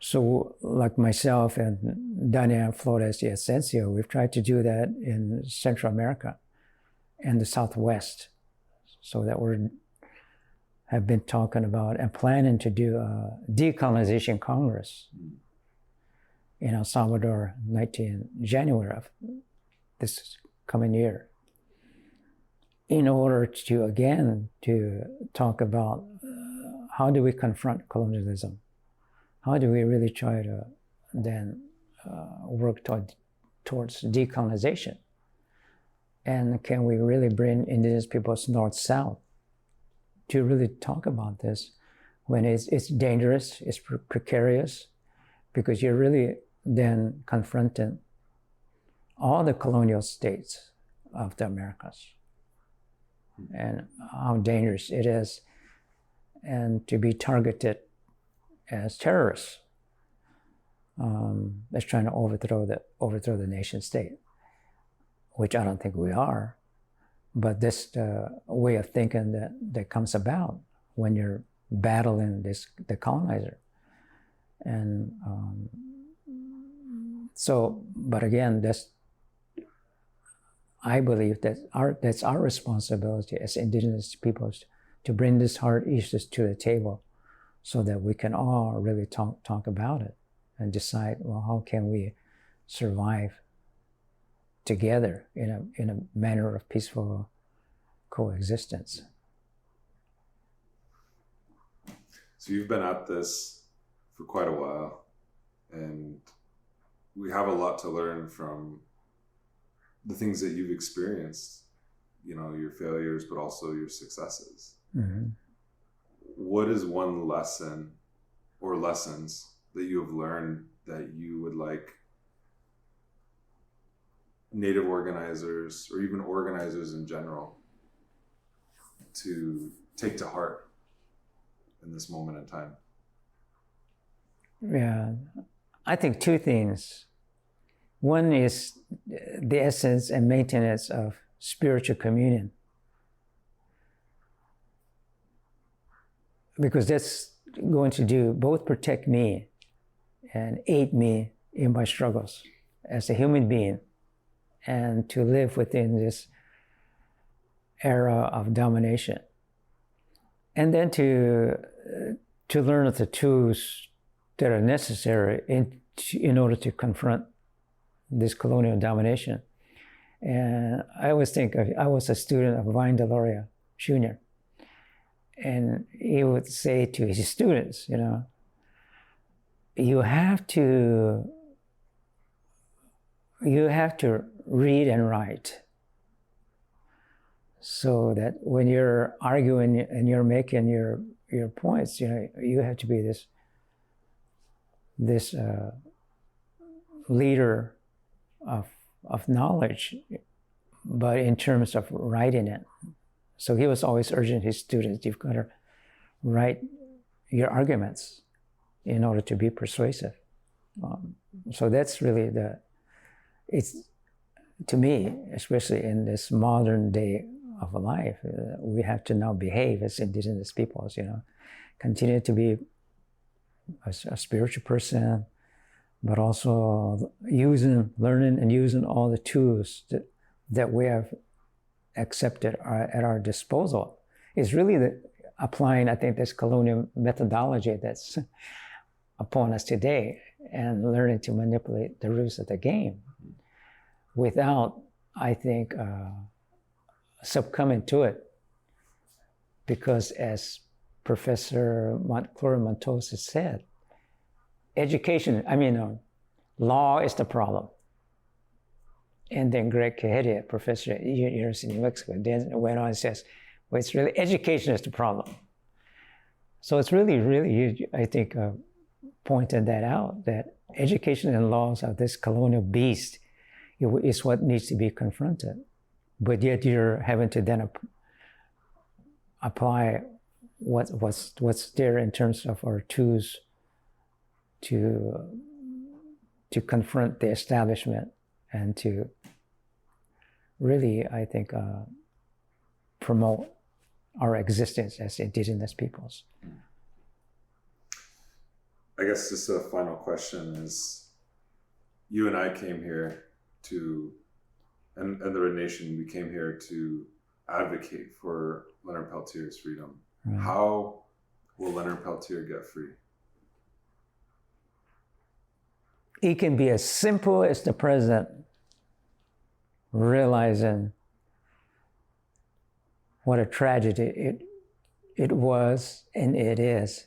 So like myself and Daniel Flores y Asensio, we've tried to do that in Central America and the Southwest, so that we have been talking about and planning to do a decolonization Congress in El Salvador, January of this coming year, in order to, again, to talk about how do we confront colonialism? How do we really try to then work towards decolonization? And can we really bring indigenous peoples North-South to really talk about this when it's dangerous, it's precarious, because you're really then confronting all the colonial states of the Americas and how dangerous it is, and to be targeted as terrorists, as trying to overthrow the nation state, which I don't think we are, but this the way of thinking that comes about when you're battling the colonizer. And but again, I believe that's our responsibility as indigenous peoples to bring these hard issues to the table, so that we can all really talk about it and decide, well, how can we survive together in a manner of peaceful coexistence. So you've been at this for quite a while, and we have a lot to learn from the things that you've experienced, your failures, but also your successes. Mm-hmm. What is one lesson or lessons that you have learned that you would like Native organizers or even organizers in general to take to heart in this moment in time? Yeah, I think two things. One is the essence and maintenance of spiritual communion, because that's going to do both protect me and aid me in my struggles as a human being, and to live within this era of domination and then to learn the tools that are necessary in order to confront this colonial domination. And I always think I was a student of Vine Deloria Jr., and he would say to his students, you have to read and write, so that when you're arguing and you're making your points, you have to be this leader of knowledge, but in terms of writing it. So he was always urging his students, you've got to write your arguments in order to be persuasive. So that's really it's to me, especially in this modern day of life, we have to now behave as indigenous peoples, continue to be a spiritual person, but also learning and using all the tools that we have accepted at our disposal. Is really applying, I think, this colonial methodology that's upon us today, and learning to manipulate the rules of the game without, I think, succumbing to it. Because as Professor Montclair Montosa said, law is the problem. And then Greg Cahedia, professor at University of New Mexico, then went on and says, well, it's really education is the problem. So it's really, I think, pointed that out, that education and laws of this colonial beast is what needs to be confronted. But yet you're having to then apply what's there in terms of our tools to confront the establishment and to really, I think, promote our existence as indigenous peoples. I guess just a final question is, you and I came here and the Red Nation, we came here to advocate for Leonard Peltier's freedom. Right. How will Leonard Peltier get free? It can be as simple as the president realizing what a tragedy it was and it is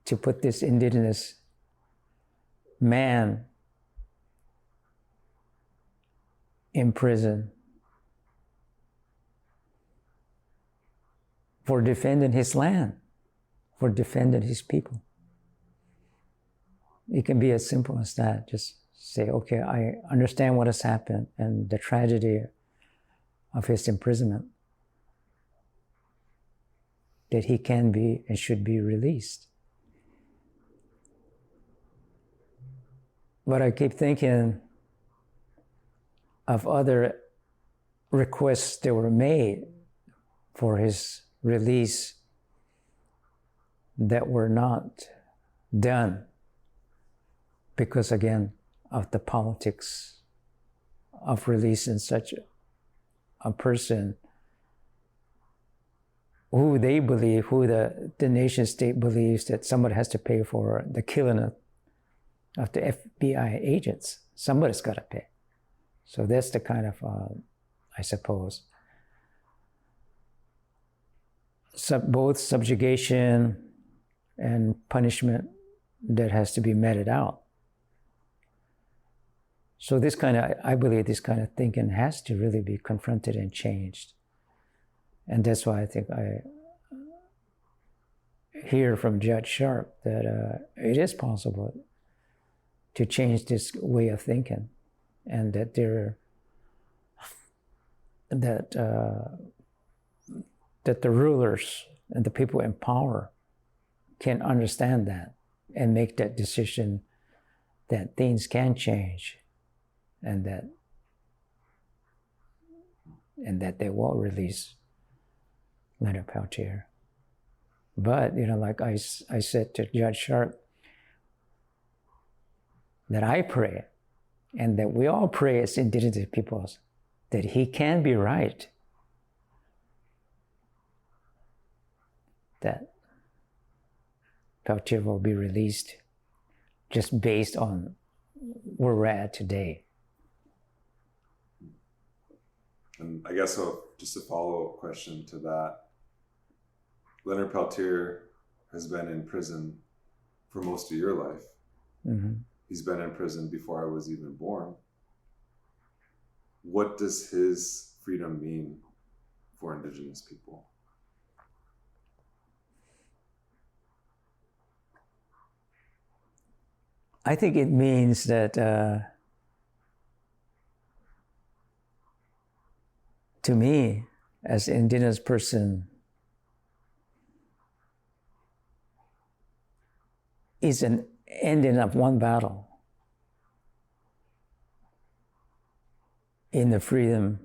to put this indigenous man in prison for defending his land, for defending his people. It can be as simple as that. Just say, okay, I understand what has happened and the tragedy of his imprisonment, that he can be and should be released. But I keep thinking of other requests that were made for his release that were not done because, again, of the politics of releasing such a person who they believe, who the nation state believes that somebody has to pay for the killing of the FBI agents. Somebody's got to pay. So that's the kind of, I suppose, both subjugation and punishment that has to be meted out. So I believe this kind of thinking has to really be confronted and changed. And that's why I think I hear from Judge Sharp that it is possible to change this way of thinking, and that that the rulers and the people in power can understand that and make that decision that things can change, and that they will release Leonard Peltier. But, like I said to Judge Sharp, that I pray, and that we all pray as indigenous peoples, that he can be right. that Peltier will be released just based on where we're at today. And I guess just a follow-up question to that. Leonard Peltier has been in prison for most of your life. Mm-hmm. He's been in prison before I was even born. What does his freedom mean for Indigenous people? I think it means that to me, as an Indigenous person, is an ending of one battle in the freedom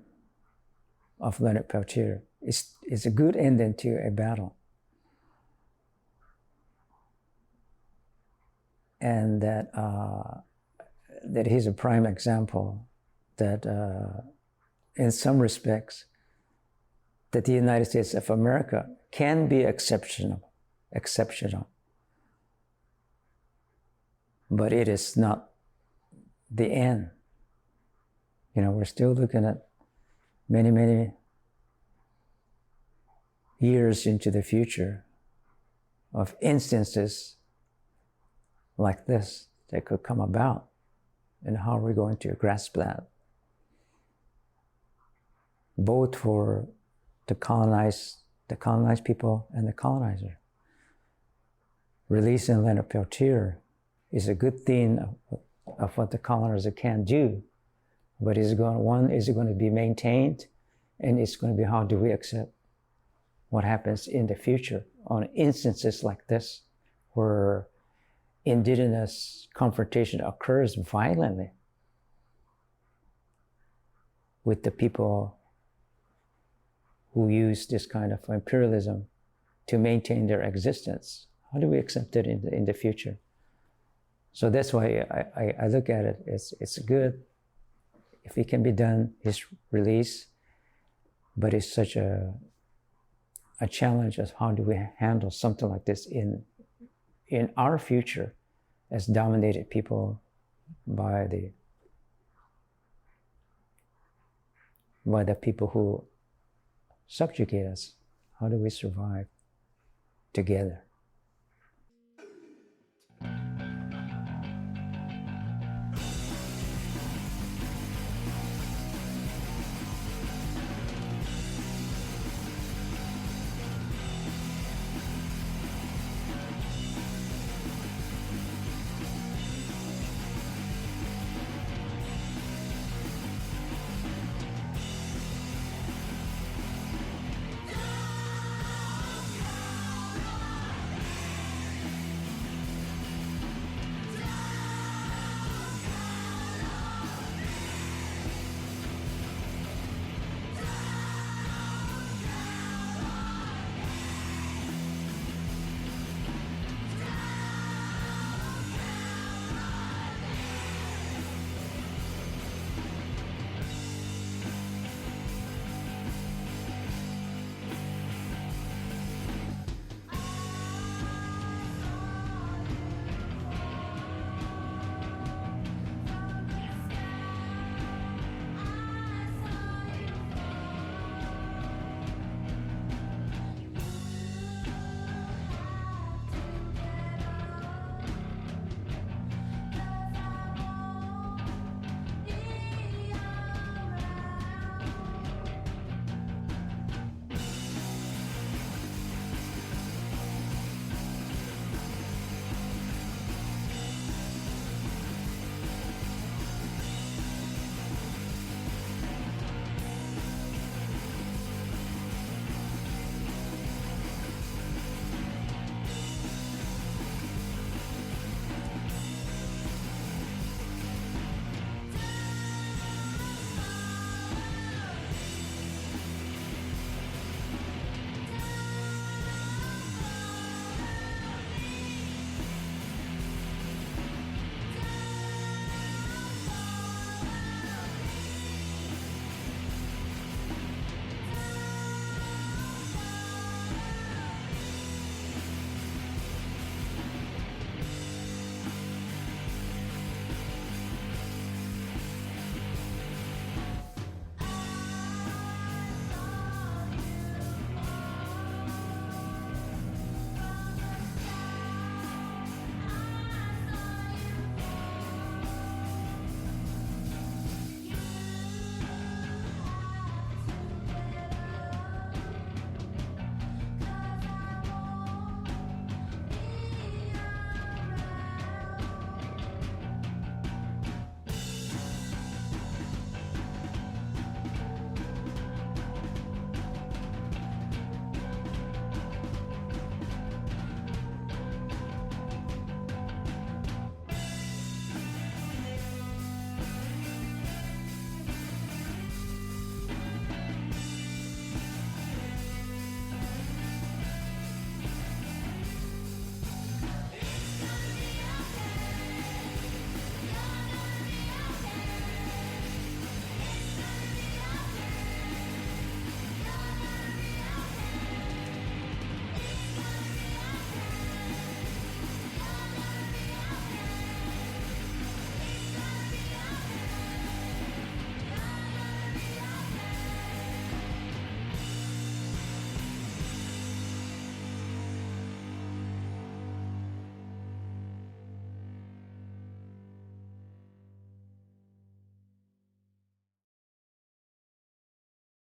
of Leonard Peltier. It's a good ending to a battle. And that he's a prime example that in some respects that the United States of America can be exceptional, but it is not the end. You know, we're still looking at many, many years into the future of instances like this that could come about, and how are we going to grasp that? Both for the colonized people and the colonizer. Releasing Leonard Peltier is a good thing of what the colonizer can do, but is it going to be maintained, and it's going to be how do we accept what happens in the future on instances like this where Indigenous confrontation occurs violently with the people who use this kind of imperialism to maintain their existence. How do we accept it in the future? So that's why I look at it. It's good if it can be done, his release, but it's such a challenge as how do we handle something like this in our future as dominated people by the people who subjugate us. How do we survive together?